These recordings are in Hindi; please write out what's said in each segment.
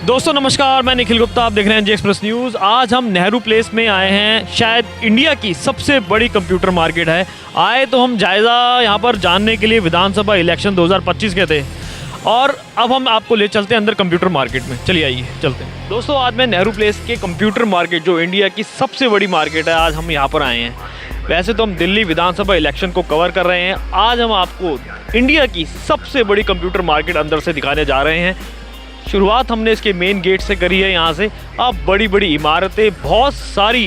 दोस्तों नमस्कार, मैं निखिल गुप्ता, आप देख रहे हैं जी एक्सप्रेस न्यूज़। आज हम नेहरू प्लेस में आए हैं। शायद इंडिया की सबसे बड़ी कंप्यूटर मार्केट है। आए तो हम जायज़ा यहाँ पर जानने के लिए विधानसभा इलेक्शन 2025 के थे, और अब हम आपको ले चलते हैं अंदर कंप्यूटर मार्केट में। चलिए आइए चलते हैं। दोस्तों आज मैं नेहरू प्लेस के कंप्यूटर मार्केट, जो इंडिया की सबसे बड़ी मार्केट है, आज हम यहाँ पर आए हैं। वैसे तो हम दिल्ली विधानसभा इलेक्शन को कवर कर रहे हैं, आज हम आपको इंडिया की सबसे बड़ी कंप्यूटर मार्केट अंदर से दिखाने जा रहे हैं। शुरुआत हमने इसके मेन गेट से करी है। यहाँ से अब बड़ी बड़ी इमारतें, बहुत सारी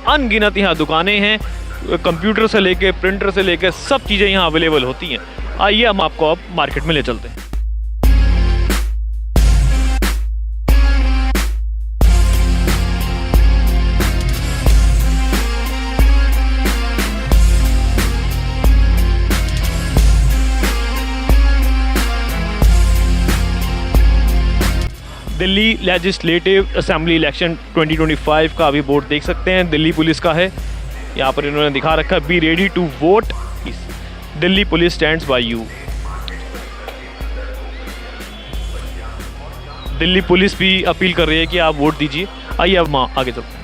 अनगिनत यहाँ दुकानें हैं। कंप्यूटर से लेके प्रिंटर से लेके सब चीज़ें यहाँ अवेलेबल होती हैं। आइए हम आपको अब मार्केट में ले चलते हैं। दिल्ली लेजिस्लेटिव असेंबली इलेक्शन 2025 का अभी बोर्ड देख सकते हैं। दिल्ली पुलिस का है। यहाँ पर इन्होंने दिखा रखा है, be ready to vote, Delhi police stands by you. Delhi police भी अपील कर रही है कि आप वोट दीजिए। आइए अब आगे चलते हैं।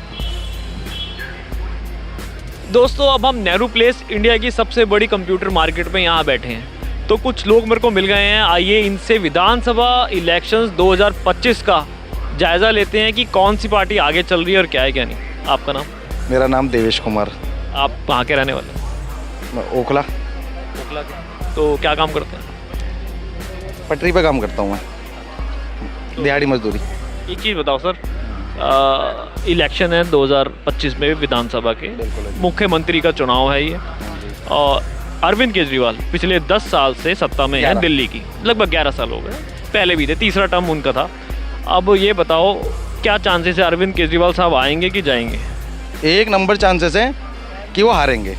दोस्तों अब हम नेहरू प्लेस, इंडिया की सबसे बड़ी कंप्यूटर मार्केट में यहाँ बैठे हैं। तो कुछ लोग मेरे को मिल गए हैं। आइए इनसे विधानसभा इलेक्शंस 2025 का जायज़ा लेते हैं कि कौन सी पार्टी आगे चल रही है और क्या है क्या नहीं। आपका नाम? मेरा नाम देवेश कुमार। आप कहाँ के रहने वाले? मैं ओखला के। तो क्या काम करते हैं? पटरी पे काम करता हूँ मैं, दिहाड़ी मजदूरी। एक चीज़ बताओ सर, इलेक्शन है 2025 में विधानसभा के, मुख्यमंत्री का चुनाव है ये, और अरविंद केजरीवाल पिछले 10 साल से सत्ता में है दिल्ली की। लगभग 11 साल हो गए, पहले भी थे, तीसरा टर्म उनका था। अब ये बताओ क्या चांसेस है अरविंद केजरीवाल साहब आएंगे कि जाएंगे? एक नंबर चांसेस हैं कि वो हारेंगे।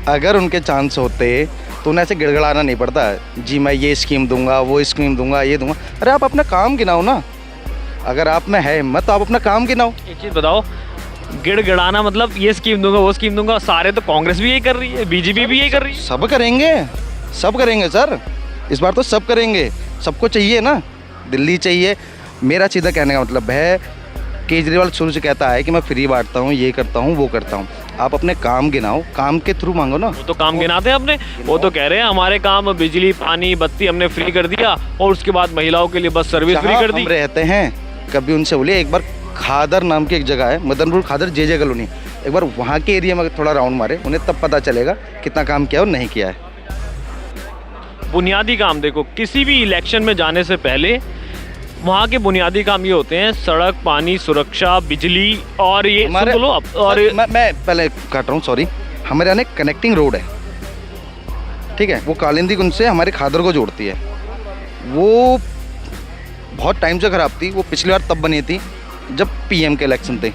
अगर उनके चांस होते तो उन्हें ऐसे गिड़गड़ाना नहीं पड़ता है जी मैं ये स्कीम दूंगा, वो स्कीम दूंगा, ये दूंगा। अरे आप अपना काम गिनाओ ना। अगर आप में है हिम्मत तो आप अपना काम गिनाओ। एक चीज़ बताओ, गिड़गिड़ाना मतलब ये स्कीम दूंगा, वो स्कीम दूंगा, सारे तो कांग्रेस भी यही कर रही है, बीजेपी भी यही कर रही है। सब करेंगे, सब करेंगे सर, इस बार तो सब करेंगे। सबको चाहिए ना, दिल्ली चाहिए। मेरा सीधा कहने का मतलब है, केजरीवाल शुरू से कहता है कि मैं फ्री बांटता हूँ, ये करता हूँ, वो करता हूँ। आप अपने काम गिनाओ, काम के थ्रू मांगो ना। वो तो काम गिनाते हैं अपने, वो तो कह रहे हैं हमारे काम बिजली पानी बत्ती हमने फ्री कर दिया, और उसके बाद महिलाओं के लिए बस सर्विस फ्री कर दी। हम रहते हैं, कभी उनसे बोलिए। एक बार खादर नाम की एक जगह है, मदनपुर खादर जे कॉलोनी, एक बार वहाँ के एरिया में थोड़ा राउंड मारे, उन्हें तब पता चलेगा कितना काम किया और नहीं किया है। बुनियादी काम देखो, किसी भी इलेक्शन में जाने से पहले वहाँ के बुनियादी काम ये होते हैं, सड़क, पानी, सुरक्षा, बिजली, और ये हमारे बोलो अब। और मैं पहले काट रहा हूँ, सॉरी। हमारे यहाँ एक कनेक्टिंग रोड है, ठीक है, वो कालिंदी कुंज से हमारे खादर को जोड़ती है। वो बहुत टाइम से ख़राब थी। वो पिछली बार तब बनी थी जब पीएम के इलेक्शन थे,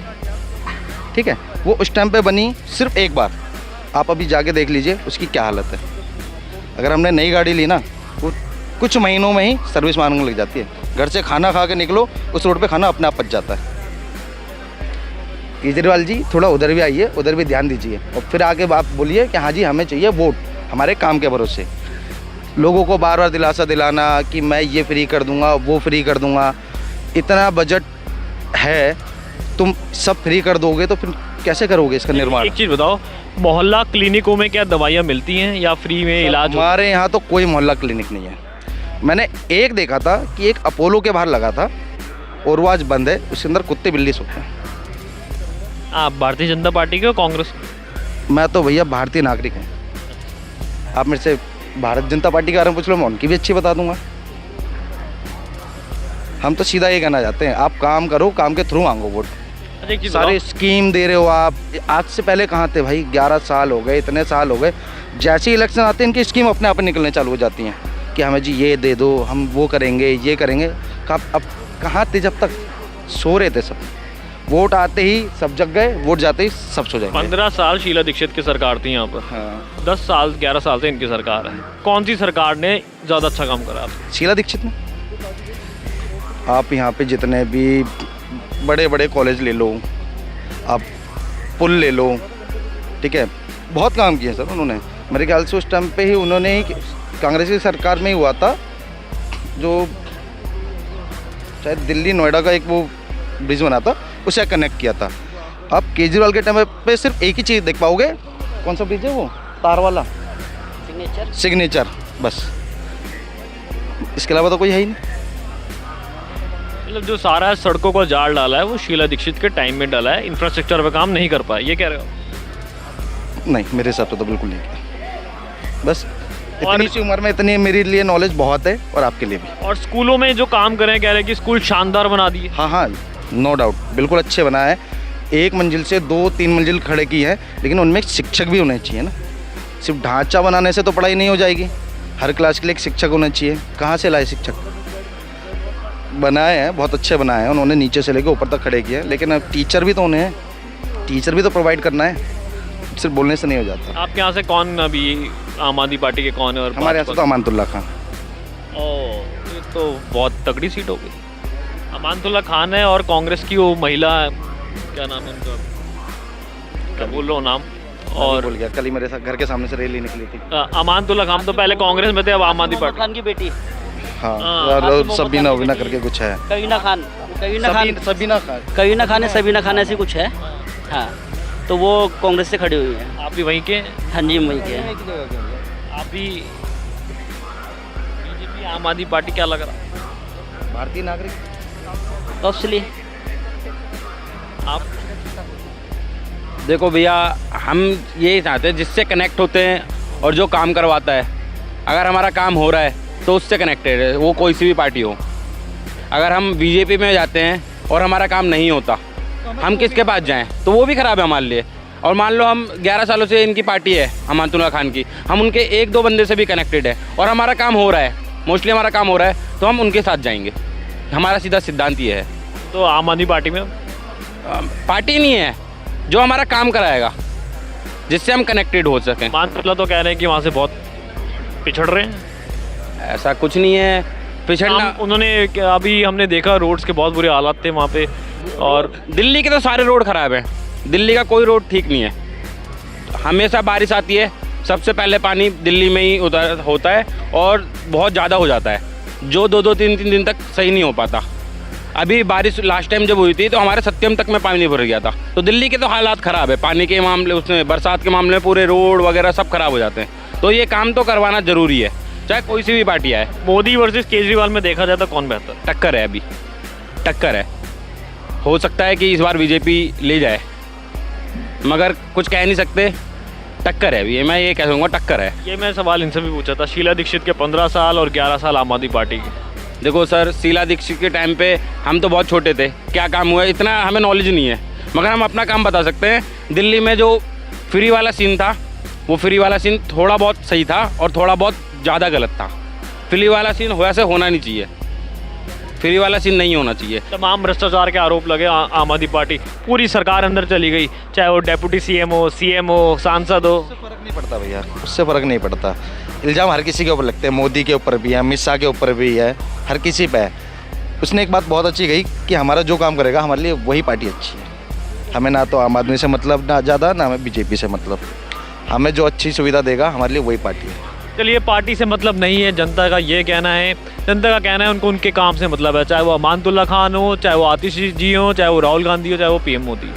ठीक है। वो उस टाइम पे बनी सिर्फ एक बार। आप अभी जाके देख लीजिए उसकी क्या हालत है। अगर हमने नई गाड़ी ली ना, वो कुछ महीनों में ही सर्विस मांगने लग जाती है। घर से खाना खा के निकलो, उस रोड पे खाना अपने आप पच जाता है। केजरीवाल जी थोड़ा उधर भी आइए, उधर भी ध्यान दीजिए, और फिर आगे आप बोलिए कि हाँ जी हमें चाहिए वोट, हमारे काम के भरोसे। लोगों को बार बार दिलासा दिलाना कि मैं ये फ्री कर दूंगा, वो फ्री कर दूंगा। इतना बजट है, तुम सब फ्री कर दोगे तो फिर कैसे करोगे इसका निर्माण? एक चीज़ बताओ, मोहल्ला क्लिनिकों में क्या दवाइयाँ मिलती हैं या फ्री में इलाज? हमारे यहाँ तो कोई मोहल्ला क्लिनिक नहीं है। मैंने एक देखा था कि एक अपोलो के बाहर लगा था, और वो आज बंद है। उसके अंदर कुत्ते बिल्ली सोते हैं। आप भारतीय जनता पार्टी के हो कांग्रेस? मैं तो भैया भारतीय नागरिक हूँ। आप मेरे से भारत जनता पार्टी के बारे में पूछ लो, मैं उनकी भी अच्छी बता दूंगा। हम तो सीधा ये कहना चाहते हैं, आप काम करो, काम के थ्रू मांगो वोट। सारे स्कीम दे रहे हो आप। आज से पहले कहाँ थे भाई? 11 साल हो गए, इतने साल हो गए। जैसे इलेक्शन आते हैं इनकी स्कीम अपने आप निकलने चालू हो जाती हैं कि हमें जी ये दे दो, हम वो करेंगे, ये करेंगे। अब कहाँ थे जब तक? सो रहे थे सब। वोट आते ही सब जग गए, वोट जाते ही सब सो जाएंगे। 15 साल शीला दीक्षित की सरकार थी यहाँ पर। हाँ। 10 साल 11 साल से इनकी सरकार है। कौन सी सरकार ने ज़्यादा अच्छा काम करा? शीला दीक्षित ने। आप यहाँ पे जितने भी बड़े बड़े कॉलेज ले लो, आप पुल ले लो, ठीक है, बहुत काम किए सर उन्होंने। मेरे ख्याल से उस टाइम पे ही उन्होंने ही, कांग्रेस की सरकार में ही हुआ था जो शायद दिल्ली नोएडा का एक वो ब्रिज बना था, उसे कनेक्ट किया था। आप केजरीवाल के टाइम पे सिर्फ एक ही चीज़ देख पाओगे, कौन सा ब्रिज है वो, तार वाला, सिग्नेचर, बस, इसके अलावा तो कोई है ही नहीं। मतलब जो सारा सड़कों को जाल डाला है वो शीला दीक्षित के टाइम में डाला है, इंफ्रास्ट्रक्चर पे काम नहीं कर पाए, ये कह रहे हो? नहीं, मेरे हिसाब से तो बिल्कुल नहीं किया। बस इतनी सी उम्र में इतनी मेरे लिए नॉलेज बहुत है, और आपके लिए भी। और स्कूलों में जो काम कर रहे हैं, कह रहे हैं कि स्कूल शानदार बना दिए। हाँ हाँ, नो डाउट, बिल्कुल अच्छे बनाए हैं। एक मंजिल से 2-3 मंजिल खड़े की है, लेकिन उनमें एक शिक्षक भी होने चाहिए ना। सिर्फ ढांचा बनाने से तो पढ़ाई नहीं हो जाएगी, हर क्लास के लिए एक शिक्षक होना चाहिए। कहाँ से लाए शिक्षक? बनाए हैं, बहुत अच्छे बनाए हैं उन्होंने, नीचे से लेकर ऊपर तक खड़े किए हैं, लेकिन अब टीचर भी तो होने हैं, टीचर भी तो प्रोवाइड करना है, सिर्फ बोलने से नहीं हो जाता। आपके यहाँ से कौन अभी आम आदमी पार्टी के कौन है? और हमारे यहाँ से तो अमानतुल्लाह खान। ओह, ये तो बहुत तगड़ी सीट हो गई। अमानतुल्लाह खान है, और कांग्रेस की वो महिला, क्या नाम है उनका, क्या बोल रहा हूँ नाम, और बोल गया, कल ही मेरे साथ घर के सामने से रैली निकली थी। अमानतुल्लाह खान तो पहले कांग्रेस में थे, अब आम आदमी पार्टी। खान की बेटी, हाँ, और सबीना उबीना करके कुछ है, कवीना खान, सबीना खान, कवीना खान है, सबीना खान ऐसी कुछ है। हाँ, तो वो कांग्रेस से खड़ी हुई है। आप भी वहीं के हैं? हाँ जी, वही के हैं। आप भी बीजेपी आम आदमी पार्टी, क्या लग रहा? भारतीय नागरिक। ऑब्वियसली आप देखो भैया, हम यही चाहते हैं जिससे कनेक्ट होते हैं और जो काम करवाता है। अगर हमारा काम हो रहा है तो उससे कनेक्टेड है, वो कोई सी भी पार्टी हो। अगर हम बीजेपी में जाते हैं और हमारा काम नहीं होता, हम किसके पास जाएं? तो वो भी ख़राब है हमारे लिए। और मान लो हम 11 सालों से इनकी पार्टी है अमानतुल्लाह खान की, हम उनके 1-2 बंदे से भी कनेक्टेड है और हमारा काम हो रहा है, मोस्टली हमारा काम हो रहा है, तो हम उनके साथ जाएंगे। हमारा सीधा सिद्धांत ये है। तो आम आदमी पार्टी में पार्टी नहीं है, जो हमारा काम कराएगा, जिससे हम कनेक्टेड हो सकें। अमानतुल्लाह तो कह रहे हैं कि वहाँ से बहुत पिछड़ रहे हैं। ऐसा कुछ नहीं है, पिछड़ना। उन्होंने अभी हमने देखा रोड्स के बहुत बुरे हालात थे वहाँ पे, और दिल्ली के तो सारे रोड ख़राब हैं, दिल्ली का कोई रोड ठीक नहीं है। हमेशा बारिश आती है, सबसे पहले पानी दिल्ली में ही उतर होता है और बहुत ज़्यादा हो जाता है, जो 2-3 दिन तक सही नहीं हो पाता। अभी बारिश लास्ट टाइम जब हुई थी तो हमारे सत्यम तक में पानी भर गया था। तो दिल्ली के तो हालात ख़राब है, पानी के मामले, उसमें बरसात के मामले में पूरे रोड वगैरह सब खराब हो जाते हैं। तो ये काम तो करवाना ज़रूरी है, चाहे कोई सी भी पार्टी आए। मोदी वर्सेस केजरीवाल में देखा जाए तो कौन बेहतर? टक्कर है, अभी टक्कर है। हो सकता है कि इस बार बीजेपी ले जाए, मगर कुछ कह नहीं सकते। टक्कर है अभी, मैं ये कह दूँगा, टक्कर है। ये मैं सवाल इनसे भी पूछा था, शीला दीक्षित के 15 साल और 11 साल आम आदमी पार्टी के। देखो सर, शीला दीक्षित के टाइम पे हम तो बहुत छोटे थे, क्या काम हुआ इतना हमें नॉलेज नहीं है, मगर हम अपना काम बता सकते हैं। दिल्ली में जो फ्री वाला सीन था, वो फ्री वाला सीन थोड़ा बहुत सही था और थोड़ा बहुत ज़्यादा गलत था। फ्री वाला सीन वैसे होना नहीं चाहिए, फ्री वाला सीन नहीं होना चाहिए। तमाम भ्रष्टाचार के आरोप लगे, आम आदमी पार्टी पूरी सरकार अंदर चली गई, चाहे वो डेप्यूटी सीएम हो, सीएम हो, सांसद हो। उससे फ़र्क नहीं पड़ता भैया, उससे फ़र्क नहीं पड़ता। इल्ज़ाम हर किसी के ऊपर लगते हैं, मोदी के ऊपर भी है, अमित शाह के ऊपर भी है, हर किसी पे है। उसने एक बात बहुत अच्छी कही कि हमारा जो काम करेगा हमारे लिए वही पार्टी अच्छी है। हमें ना तो आम आदमी से मतलब ना ज़्यादा, ना हमें बीजेपी से मतलब। हमें जो अच्छी सुविधा देगा हमारे लिए वही पार्टी है। चलिए, पार्टी से मतलब नहीं है, जनता का ये कहना है, जनता का कहना है उनको उनके काम से मतलब है, चाहे वो अमानतुल्लाह खान हो, चाहे वो आतिश जी हो, चाहे वो राहुल गांधी हो, चाहे वो पीएम मोदी।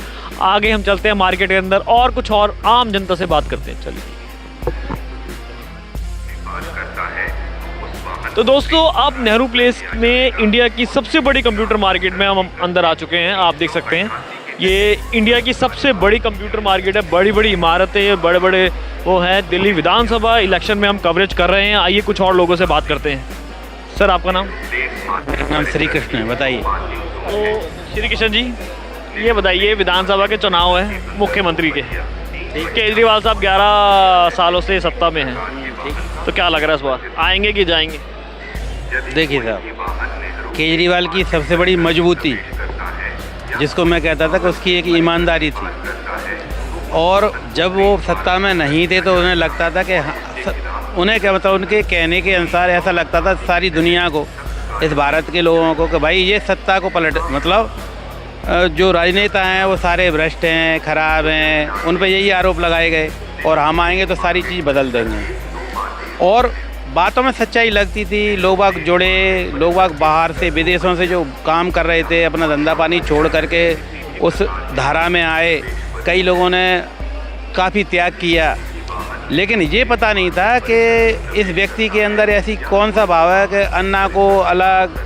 आगे हम चलते हैं मार्केट के अंदर और कुछ और आम जनता से बात करते हैं। चलिए। तो दोस्तों, अब नेहरू प्लेस में इंडिया की सबसे बड़ी कंप्यूटर मार्केट में हम अंदर आ चुके हैं। आप देख सकते हैं, ये इंडिया की सबसे बड़ी कंप्यूटर मार्केट है, बड़ी बड़ी इमारतें, बड़े बड़े वो हैं। दिल्ली विधानसभा इलेक्शन में हम कवरेज कर रहे हैं। आइए कुछ और लोगों से बात करते हैं। सर, आपका नाम? नाम श्री कृष्ण है, बताइए। तो श्री किशन जी, ये बताइए, विधानसभा के चुनाव हैं मुख्यमंत्री के, केजरीवाल साहब 11 सालों से सत्ता में हैं, तो क्या लग रहा है इस बार आएंगे कि जाएंगे? देखिए साहब, केजरीवाल की सबसे बड़ी मजबूती, जिसको मैं कहता था कि उसकी एक ईमानदारी थी, और जब वो सत्ता में नहीं थे तो उन्हें लगता था कि उन्हें क्या मतलब, उनके कहने के अनुसार ऐसा लगता था सारी दुनिया को, इस भारत के लोगों को, कि भाई ये सत्ता को पलट, मतलब जो राजनेता हैं वो सारे भ्रष्ट हैं, खराब हैं, उन पर यही आरोप लगाए गए और हम आएंगे तो सारी चीज़ बदल देंगे। और बातों में सच्चाई लगती थी, लोग बाग जुड़े, लोग बाग बाहर से विदेशों से जो काम कर रहे थे अपना धंधा पानी छोड़ करके उस धारा में आए, कई लोगों ने काफ़ी त्याग किया, लेकिन ये पता नहीं था कि इस व्यक्ति के अंदर ऐसी कौन सा भाव है कि अन्ना को अलग,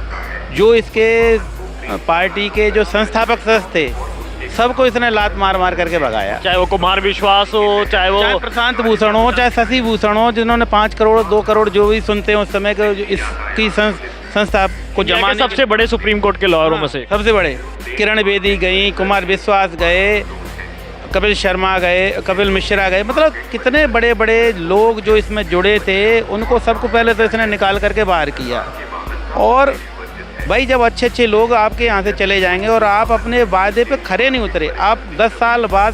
जो इसके पार्टी के जो संस्थापक सदस्य थे सबको इसने लात मार मार करके भगाया। चाहे वो कुमार विश्वास हो, चाहे वो प्रशांत भूषण हो, चाहे शशि भूषण हो, जिन्होंने 5 करोड़ 2 करोड़ जो भी सुनते हैं उस समय के इसकी संस्था को जमाने सबसे बड़े सुप्रीम कोर्ट के लॉयरों में से सबसे बड़े किरण बेदी गई, कुमार विश्वास गए, कपिल शर्मा गए, कपिल मिश्रा गए, मतलब कितने बड़े बड़े लोग जो इसमें जुड़े थे उनको सबको पहले तो इसने निकाल करके बाहर किया। और भाई जब अच्छे अच्छे लोग आपके यहाँ से चले जाएंगे और आप अपने वादे पे खरे नहीं उतरे, आप 10 साल बाद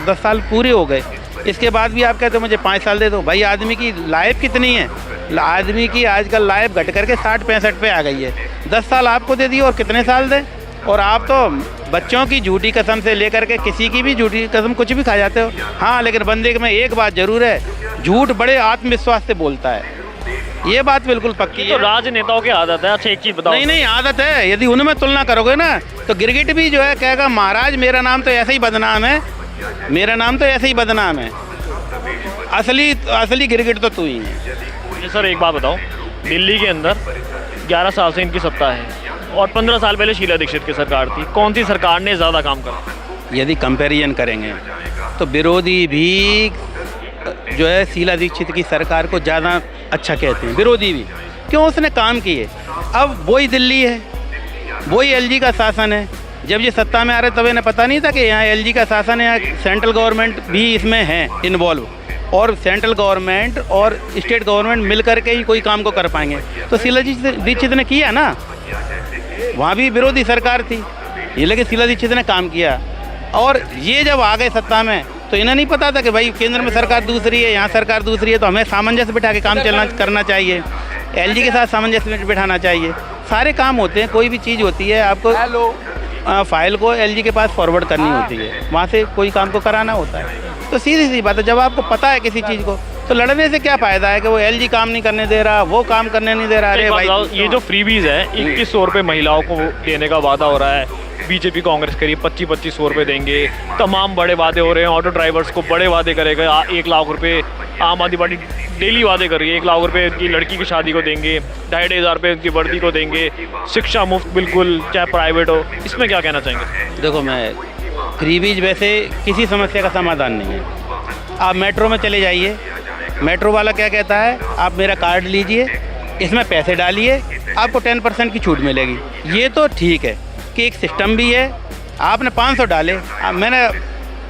10 साल पूरे हो गए, इसके बाद भी आप कहते हो मुझे 5 साल दे दो। भाई आदमी की लाइफ कितनी है, आदमी की आजकल लाइफ घट करके 60-65 पे आ गई है। 10 साल आपको दे दिए और कितने साल दें। और आप तो बच्चों की झूठी कसम से लेकर के किसी की भी झूठी कसम कुछ भी खा जाते हो। हाँ, लेकिन बंदे में एक बात ज़रूर है, झूठ बड़े आत्मविश्वास से बोलता है, ये बात बिल्कुल पक्की है। तो राजनेताओं की आदत है। अच्छा एक चीज़ बताओ। नहीं आदत है, यदि उनमें तुलना करोगे ना तो गिरगिट भी जो है कहेगा महाराज मेरा नाम तो ऐसे ही बदनाम है, मेरा नाम तो ऐसे ही बदनाम है, असली गिरगिट तो तू ही है। सर एक बात बताओ, दिल्ली के अंदर 11 साल से इनकी सत्ता है और 15 साल पहले शीला दीक्षित की सरकार थी, कौन सी सरकार ने ज़्यादा काम करा? यदि कंपैरिजन करेंगे तो विरोधी भी जो है शीला दीक्षित की सरकार को ज़्यादा अच्छा कहते हैं, विरोधी भी। क्यों? उसने काम किए। अब वही दिल्ली है, वही एलजी का शासन है। जब ये सत्ता में आ रहे तब इन्हें पता नहीं था कि यहाँ एलजी का शासन है, यहाँ सेंट्रल गवर्नमेंट भी इसमें है इन्वॉल्व, और सेंट्रल गवर्नमेंट और स्टेट गवर्नमेंट मिल करके ही कोई काम को कर पाएंगे। तो शीला दीक्षित ने किया ना, वहाँ भी विरोधी सरकार थी, ये लेकिन शीला दीक्षित ने काम किया। और ये जब आ गए सत्ता में तो इन्हें नहीं पता था कि भाई केंद्र में सरकार दूसरी है, यहाँ सरकार दूसरी है, तो हमें सामंजस्य बिठा के काम करना चाहिए, एलजी के साथ सामंजस्य बिठाना चाहिए। सारे काम होते हैं, कोई भी चीज़ होती है आपको फाइल को एलजी के पास फॉरवर्ड करनी होती है, वहाँ से कोई काम को कराना होता है। तो सीधी सी बात है, जब आपको पता है किसी चीज़ को तो लड़ने से क्या फ़ायदा है कि वो एलजी काम नहीं करने दे रहा, वो काम करने नहीं दे रहा। अरे भाई ये जो फ्रीबीज है 2100 रुपये महिलाओं को देने का वादा हो रहा है, बीजेपी कांग्रेस करीब 2500 रुपये देंगे, तमाम बड़े वादे हो रहे हैं, ऑटो ड्राइवर्स को बड़े वादे करेगा, 1 लाख रुपये आम आदमी पार्टी डेली वादे कर रही है, 1 लाख रुपये उनकी लड़की की शादी को देंगे, 2,500 रुपये उनकी वर्दी को देंगे, शिक्षा मुफ्त बिल्कुल चाहे प्राइवेट हो। इसमें क्या कहना चाहेंगे? देखो, मैं फ्रीबीज वैसे किसी समस्या का समाधान नहीं है। आप मेट्रो में चले जाइए, मेट्रो वाला क्या कहता है, आप मेरा कार्ड लीजिए, इसमें पैसे डालिए, आपको 10% की छूट मिलेगी। ये तो ठीक है कि एक सिस्टम भी है, आपने 500 डाले, मैंने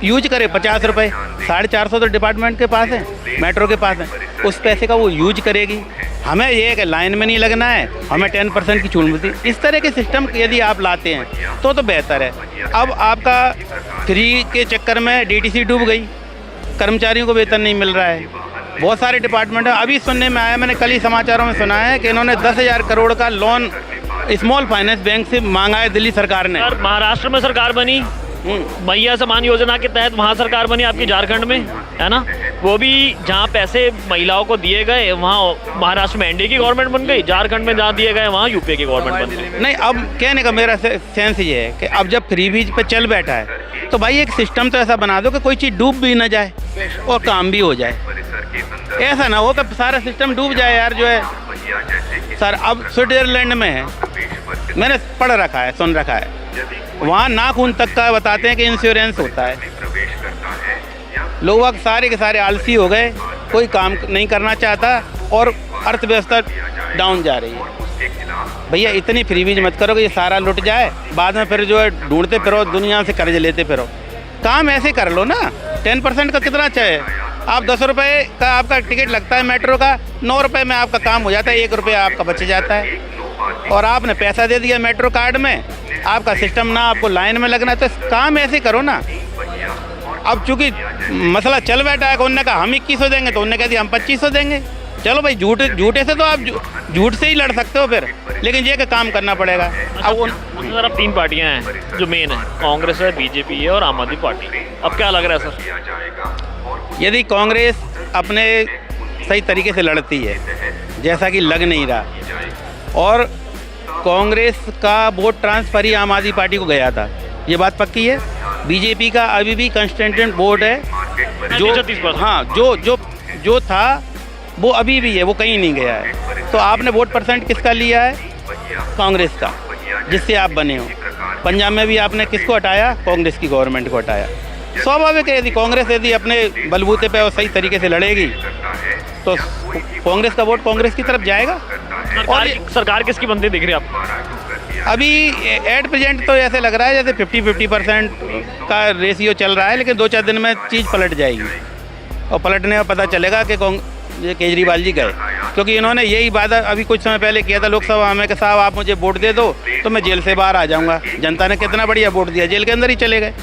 यूज करे 50 रुपये, 450 तो डिपार्टमेंट के पास है, मेट्रो के पास है, उस पैसे का वो यूज करेगी। हमें ये है कि लाइन में नहीं लगना है, हमें 10% की छूट मिलती है। इस तरह के सिस्टम यदि आप लाते हैं तो बेहतर है। अब आपका फ्री के चक्कर में डीटीसी डूब गई, कर्मचारियों को वेतन नहीं मिल रहा है, बहुत सारे डिपार्टमेंट है। अभी सुनने में आया, मैंने कल ही समाचारों में सुना है कि इन्होंने 10,000 करोड़ का लोन स्मॉल फाइनेंस बैंक से मांगा है दिल्ली सरकार ने। सर महाराष्ट्र में सरकार बनी, मैया सम्मान योजना के तहत वहाँ सरकार बनी आपकी झारखंड में, है ना, वो भी जहाँ पैसे महिलाओं को दिए गए वहाँ महाराष्ट्र में एनडीए की गवर्नमेंट बन गई, झारखंड में जहाँ दिए गए वहाँ यूपीए की गवर्नमेंट बन गई। नहीं, अब कहने का मेरा सेंस ये है कि अब जब फ्रीबीज पे चल बैठा है तो भाई एक सिस्टम तो ऐसा बना दो कि कोई चीज़ डूब भी ना जाए और काम भी हो जाए। ऐसा ना हो कि सारा सिस्टम डूब जाए यार। जो है सर, अब स्विट्जरलैंड में है, मैंने पढ़ रखा है, सुन रखा है, वहाँ नाखून तक का बताते हैं कि इंश्योरेंस होता है। लोग सारे के सारे आलसी हो गए, कोई काम नहीं करना चाहता और अर्थव्यवस्था डाउन जा रही है। भैया इतनी फ्रीबीज मत करो कि ये सारा लुट जाए, बाद में फिर जो है ढूंढते फिरो, दुनिया से कर्ज लेते फिरो। काम ऐसे कर लो ना, 10% का कितना चाहिए? आप 10 रुपये का आपका टिकट लगता है मेट्रो का, 9 रुपये में आपका काम हो जाता है, 1 रुपया आपका बच जाता है। और आपने पैसा दे दिया मेट्रो कार्ड में, आपका सिस्टम ना आपको लाइन में लगना है, तो काम ऐसे करो ना। अब चूंकि मसला चल बैठा है, उन्होंने कहा हम 2100 देंगे, तो उन्होंने कह दिया हम 2500 देंगे। चलो भाई, झूठे से तो आप झूठ से ही लड़ सकते हो फिर, लेकिन ये का काम करना पड़ेगा। अब सर अब 3 पार्टियां हैं जो मेन है, कांग्रेस है, बीजेपी है और आम आदमी पार्टी। अब क्या लग रहा है सर? यदि कांग्रेस अपने सही तरीके से लड़ती है, जैसा कि लग नहीं रहा। और कांग्रेस का वोट ट्रांसफर ही आम आदमी पार्टी को गया था, ये बात पक्की है। बीजेपी का अभी भी कंस्टेंटेड वोट है, जो 36%। हाँ जो था वो अभी भी है, वो कहीं नहीं गया है। तो आपने वोट परसेंट किसका लिया है? कांग्रेस का, जिससे आप बने हो। पंजाब में भी आपने किसको हटाया? कांग्रेस की गवर्नमेंट को हटाया। स्वाभाविक है, यदि कांग्रेस यदि अपने बलबूते पे और सही तरीके से लड़ेगी तो कांग्रेस का वोट कांग्रेस की तरफ जाएगा। और सरकार किसकी बनती दिख रही है आपको? अभी एट प्रेजेंट तो ऐसे लग रहा है जैसे 50-50% का रेशियो चल रहा है, लेकिन 2-4 दिन में चीज़ पलट जाएगी और पलटने में पता चलेगा कि ये केजरीवाल जी गए, क्योंकि इन्होंने यही वादा अभी कुछ समय पहले किया था लोकसभा में कि साहब आप मुझे वोट दे दो तो मैं जेल से बाहर आ जाऊंगा। जनता ने कितना बढ़िया वोट दिया, जेल के अंदर ही चले गए।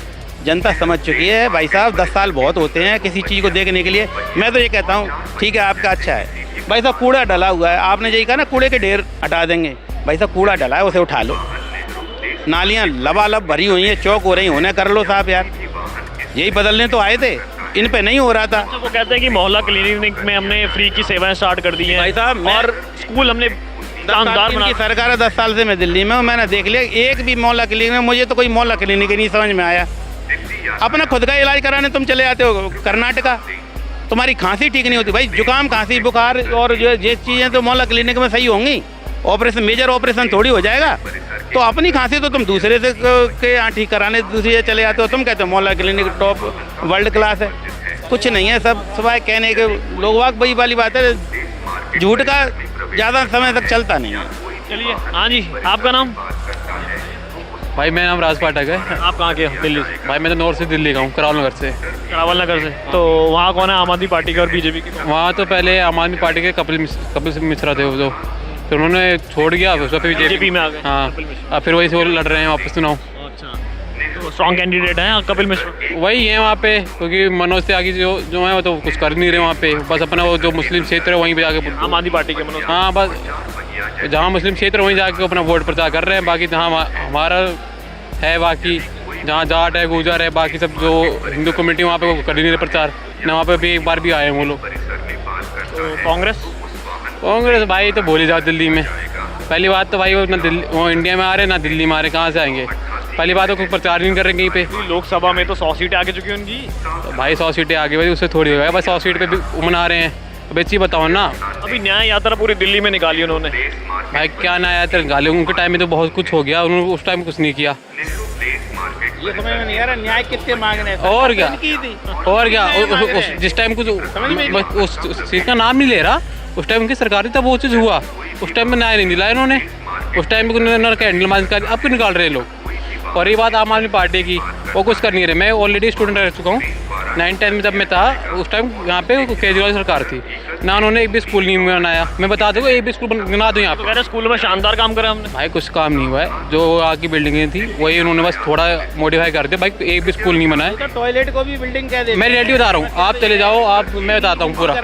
जनता समझ चुकी है भाई साहब, 10 साल बहुत होते हैं किसी चीज़ को देखने के लिए। मैं तो ये कहता हूँ ठीक है आपका अच्छा है भाई साहब, कूड़ा डला हुआ है, आपने यही कहा ना कूड़े के ढेर हटा देंगे। भाई साहब कूड़ा डला है, उसे उठा लो। नालियाँ लबालब भरी हुई हैं, चौक हो रही होने कर लो साहब यार, यही बदलने तो आए थे, इन पे नहीं हो रहा था। वो कहते हैं कि मोहल्ला क्लिनिक में हमने फ्री की सेवाएं स्टार्ट कर दी हैं भाई साहब, और स्कूल हमने शानदार बना। की सरकार है, 10 साल से मैं दिल्ली में हूँ, मैंने देख लिया एक भी मोहल्ला क्लिनिक में मुझे तो कोई मोहल्ला क्लिनिक ही नहीं समझ में आया। अपना खुद का इलाज कराने तुम चले जाते हो कर्नाटका, तुम्हारी खांसी ठीक नहीं होती भाई, जुकाम खांसी बुखार और जो ये चीज़ें तो मोहल्ला क्लिनिक में सही होंगी, ऑपरेशन मेजर ऑपरेशन थोड़ी हो जाएगा। तो अपनी खांसी तो तुम दूसरे से के यहाँ ठीक कराने दूसरी जगह चले जाते हो, तुम कहते हो मोहल्ला क्लिनिक टॉप वर्ल्ड क्लास है। कुछ नहीं है, सब सिवाय कहने के लोग वाक वही वाली बात है, झूठ का ज़्यादा समय तक चलता नहीं है। चलिए, हाँ जी, आपका नाम? भाई मेरा नाम राज पाठक है। आप कहाँ के हो? दिल्ली से? भाई मैं तो नॉर्थ से दिल्ली का हूँ, करावल नगर से। करावल नगर से। तो वहाँ कौन है आम आदमी पार्टी के और बीजेपी के? वहाँ तो पहले आम आदमी पार्टी के कपिल मिश्रा थे वो, तो फिर उन्होंने छोड़ गया, उस पर बीजेपी में आ गए। हाँ, अब फिर वही से वो लड़ रहे हैं वापस चुनाव। अच्छा, तो स्ट्रॉन्ग कैंडिडेट हैं कपिल मिश्रा? वही है वहाँ पे, क्योंकि मनोज त्यागी जो है वो तो कुछ कर नहीं रहे वहाँ पे, बस अपना वो जो मुस्लिम क्षेत्र है वहीं पे जाके आम आदमी पार्टी के मनोज। हाँ, बस जहाँ मुस्लिम क्षेत्र वहीं जाके अपना वोट प्रचार कर रहे हैं। बाकी जहाँ हमारा है, बाकी जहाँ जाट है गुजर है, बाकी सब जो हिंदू कम्युनिटी वहाँ पे वो कर ही नहीं रहे प्रचार, ना वहाँ पे भी एक बार भी आए हैं वो लोग। तो कांग्रेस भाई तो भूल ही जाओ दिल्ली में। पहली बात तो भाई वो ना दिल्ली वो इंडिया में आ रहे ना दिल्ली में आ रहे, कहाँ से आएंगे? पहली बात तो कोई प्रचार नहीं कर रहे कहीं पे। लोकसभा में तो 100 सीटें आगे चुकी हैं उनकी। तो भाई 100 सीटें आगे, भाई उससे थोड़ी होगा, बस 100 सीट पे भी मना रहे हैं। अब एक चीज़ बताओ ना, अभी न्याय यात्रा पूरी दिल्ली में निकाली उन्होंने। भाई क्या न्याय यात्रा निकाली? उनके टाइम में तो बहुत कुछ हो गया, उन्होंने उस टाइम कुछ नहीं किया। ये समझ में नहीं आ रहा न्याय किससे मांगने हैं? और क्या जिस टाइम कुछ उस चीज़ का नाम नहीं ले रहा, उस टाइम उनकी सरकार थी तब वो चीज़ हुआ, उस टाइम में न्याय नहीं दिलाया इन्होंने, उस टाइम में उन्होंने कैंडल मार्च कर, अब क्यों निकाल रहे लोग? और ये बात आम आदमी पार्टी की, वो कुछ कर नहीं रहे। मैं ऑलरेडी स्टूडेंट रह चुका हूँ, 9-10 में जब मैं था उस टाइम यहाँ पे केजरीवाल सरकार थी ना, उन्होंने एक भी स्कूल नहीं बनाया। मैं बता दूँ एक भी स्कूल बना दूँ यहाँ पे। स्कूल में शानदार काम करा हमने। भाई कुछ काम नहीं हुआ है, जो आगे की बिल्डिंगें थी वही उन्होंने बस थोड़ा मॉडिफाई कर दिया, भाई एक भी स्कूल नहीं बनाया। टॉयलेट को भी बिल्डिंग कह देते। मैं रिलेटिव बता रहा हूँ, आप चले जाओ, आप मैं बताता हूँ पूरा,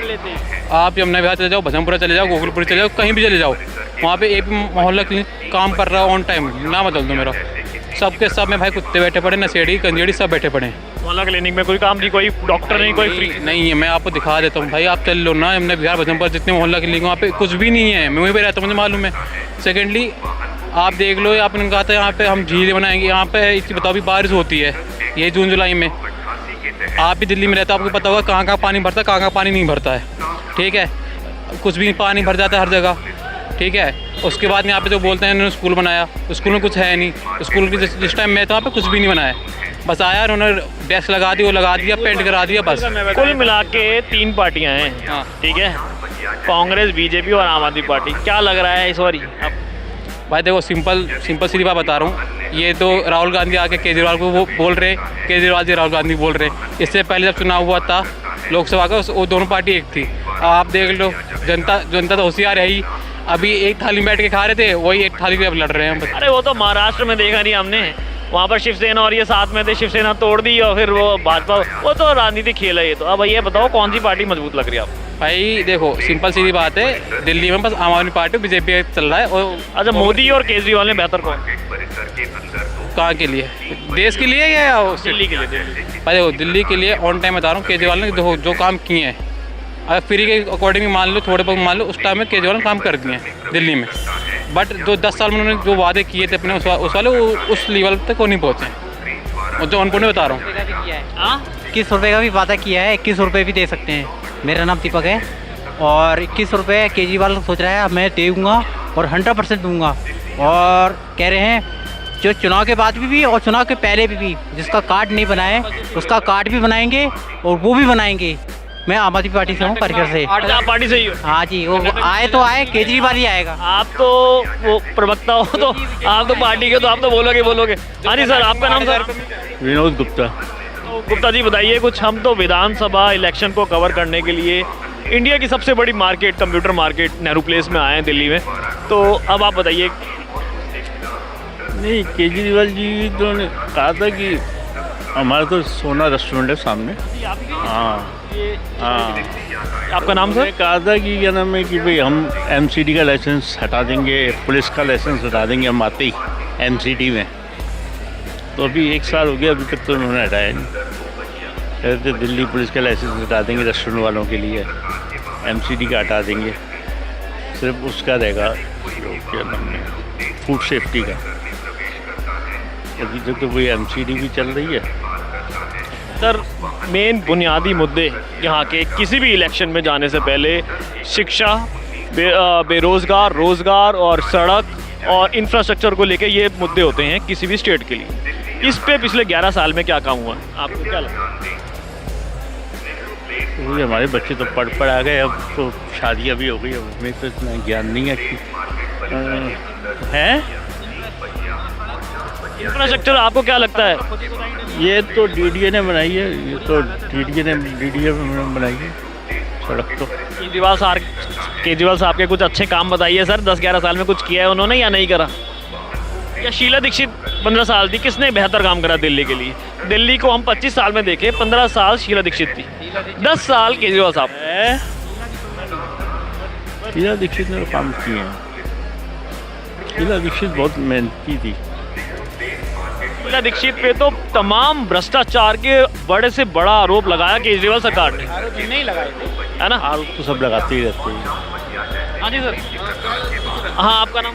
आप यमुना विहार चले जाओ, भजनपुरा चले जाओ, गोकुलपुरी चले जाओ, कहीं भी चले जाओ, वहाँ पे एक मोहल्ला क्लिनिक काम कर रहा है ऑन टाइम, ना बदल दो मेरा। सबके सब में भाई कुत्ते बैठे पड़े, नशेड़ी कंजेड़ी सब बैठे पड़े। मोहल्ला क्लिनिक में कोई काम नहीं, कोई डॉक्टर नहीं, कोई फ्री नहीं है। मैं आपको दिखा देता हूँ भाई, आप चल लो ना यमुना विहार भजनपुरा, जितने मोहल्ला क्लिनिक वहाँ पे कुछ भी नहीं है। मैं वहीं पे रहता हूँ, मुझे मालूम है। सेकेंडली आप देख लो, आपने कहा था यहाँ पे हम झीलें बनाएंगे, यहाँ पे एक चीज़ बताओ, अभी बारिश होती है ये जून जुलाई में, आप भी दिल्ली में रहते हो, आपको पता होगा कहाँ कहाँ पानी भरता है, कहाँ कहाँ पानी नहीं भरता है, ठीक है? कुछ भी पानी भर जाता है हर जगह, ठीक है? उसके बाद यहाँ पे जो बोलते हैं इन्होंने स्कूल बनाया, स्कूल में कुछ है नहीं। स्कूल की जिस टाइम मैं था वहाँ पे कुछ भी नहीं बनाया, बस आया उन्होंने डेस्क लगा दी, वो लगा दिया, पेंट करा दिया, बस। कुल मिला के 3 पार्टियां हैं, हाँ। ठीक है, कांग्रेस, बीजेपी और आम आदमी पार्टी। क्या लग रहा है इस बार? भाई देखो, सिंपल सीधी बात बता रहा हूँ, ये तो राहुल गांधी आके केजरीवाल को वो बोल रहे, केजरीवाल जी राहुल गांधी बोल रहे। इससे पहले जब चुनाव हुआ था लोकसभा का, वो दोनों पार्टी एक थी। आप देख लो, जनता तो होशियार है ही, अभी एक थाली में बैठ के खा रहे थे, वही एक थाली पे अब लड़ रहे हैं। अरे वो तो महाराष्ट्र में देखा नहीं हमने, वहाँ पर शिवसेना और ये साथ में थे, शिवसेना तोड़ दी और फिर वो भाजपा, वो तो राजनीतिक खेल है ये तो। अब ये बताओ कौन सी पार्टी मजबूत लग रही है आपको? भाई देखो, सिंपल सीधी बात है, दिल्ली में बस आम आदमी पार्टी बीजेपी चल रहा है। और अच्छा, मोदी और केजरीवाल ने बेहतर कौन? कहाँ के लिए? देश के लिए या दिल्ली के लिए? भाई देखो, दिल्ली के लिए ऑन टाइम बता रहा हूँ, केजरीवाल ने जो काम किए हैं अगर फ्री के अकॉर्डिंग मान लो, थोड़े बहुत मान लो, उस टाइम में केजरीवाल ने काम कर दिए हैं दिल्ली में। बट जो 10 साल में उन्होंने जो वादे किए थे अपने उस वाले, वो उस लेवल तक वो नहीं पहुँचे। और जो उनको नहीं बता रहा हूँ, 21 रुपये का भी वादा किया है, 21 रुपये भी दे सकते हैं। मेरा नाम दीपक है और 21 रुपये केजरीवाल सोच रहा है मैं दूँगा और 100% दूँगा। और कह रहे हैं जो चुनाव के बाद भी और चुनाव के पहले भी जिसका कार्ड नहीं बनाए उसका कार्ड भी बनाएंगे और वो भी बनाएंगे। मैं आम आदमी पार्टी से हूँ, परिकर से। आप पार्टी से ही हो? हाँ जी, वो आए तो आए, केजरीवाल ही आएगा। आप तो वो प्रवक्ता हो, तो आप तो पार्टी के, तो आप तो बोलोगे। हाँ जी सर, आपका नाम सर? विनोद गुप्ता। तो गुप्ता जी बताइए कुछ। हम तो विधानसभा इलेक्शन को कवर करने के लिए इंडिया की सबसे बड़ी market, computer market Nehru place में आए हैं दिल्ली में, तो अब आप बताइए। नहीं, केजरीवाल जी तो ने कहा था कि हमारा तो सोना रेस्टोरेंट है सामने। हाँ हाँ। आपका नाम सर? कहा था कि क्या नाम है कि भाई हम एमसीडी का लाइसेंस हटा देंगे, पुलिस का लाइसेंस हटा देंगे हम आते ही एमसीडी में। तो अभी 1 साल हो गया, अभी तक तो उन्होंने हटाया नहीं। कहते दिल्ली पुलिस का लाइसेंस हटा देंगे रेस्टोरेंट वालों के लिए, एमसीडी का हटा देंगे, सिर्फ उसका रहेगा क्या नाम है फूड सेफ्टी का। अभी तक तो कोई एमसीडी भी चल रही है। सर मेन बुनियादी मुद्दे यहाँ के किसी भी इलेक्शन में जाने से पहले शिक्षा, बेरोज़गार, रोज़गार और सड़क और इंफ्रास्ट्रक्चर को लेके ये मुद्दे होते हैं किसी भी स्टेट के लिए। इस पे पिछले 11 साल में क्या काम हुआ आपको क्या लगता है? वही हमारे बच्चे तो पढ़ आ गए, अब तो शादियाँ भी हो गई, अब हमें तो इतना ज्ञान नहीं है कि है। इंफ्रास्ट्रक्चर आपको क्या लगता है? ये तो डीडीए ने बनाई है, ये तो डीडीए ने बनाई है सड़क तो। केजरीवाल साहब के कुछ अच्छे काम बताइए सर, 10-11 साल में कुछ किया है उन्होंने या नहीं करा? या शीला दीक्षित 15 साल थी, किसने बेहतर काम करा दिल्ली के लिए? दिल्ली को हम 25 साल में देखे, 15 साल शीला दीक्षित थी, 10 साल केजरीवाल साहब। शीला दीक्षित ने काम किए हैं। शीला दीक्षित बहुत मेहनती थी। शीला दीक्षित पे तो तमाम भ्रष्टाचार के बड़े से बड़ा आरोप लगाया केजरीवाल सरकार ने, नहीं लगाए है ना? आरोप तो सब लगाते ही रहते हैं। हाँ जी सर। हाँ, आपका नाम?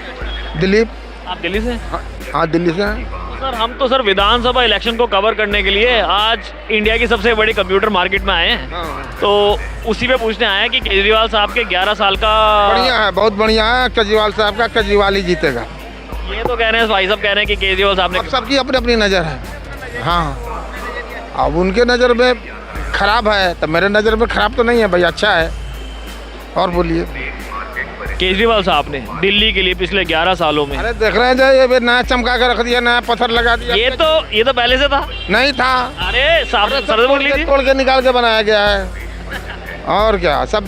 दिलीप। आप दिल्ली से? हाँ दिल्ली से हैं। तो सर हम तो सर विधानसभा इलेक्शन को कवर करने के लिए आज इंडिया की सबसे बड़ी कंप्यूटर मार्केट में आए हैं, तो उसी पे पूछने आए हैं कि केजरीवाल साहब के 11 साल का। बढ़िया है, बहुत बढ़िया है केजरीवाल साहब का, केजरीवाल ही जीतेगा। ये तो कह रहे हैं भाई साहब, कह रहे हैं कि केजरीवाल साहब ने। अब सबकी अपनी अपनी नज़र है। हाँ, अब उनके नज़र में खराब है तो मेरे नज़र में खराब तो नहीं है भाई, अच्छा है। और बोलिए। केजरीवाल साहब ने दिल्ली के लिए पिछले 11 सालों में, अरे देख रहे हैं जो ये नया चमका के रख दिया, नया पत्थर लगा दिया। ये तो पहले से था, नहीं था। अरे साहब तोड़ के निकाल के बनाया गया है। और क्या, सब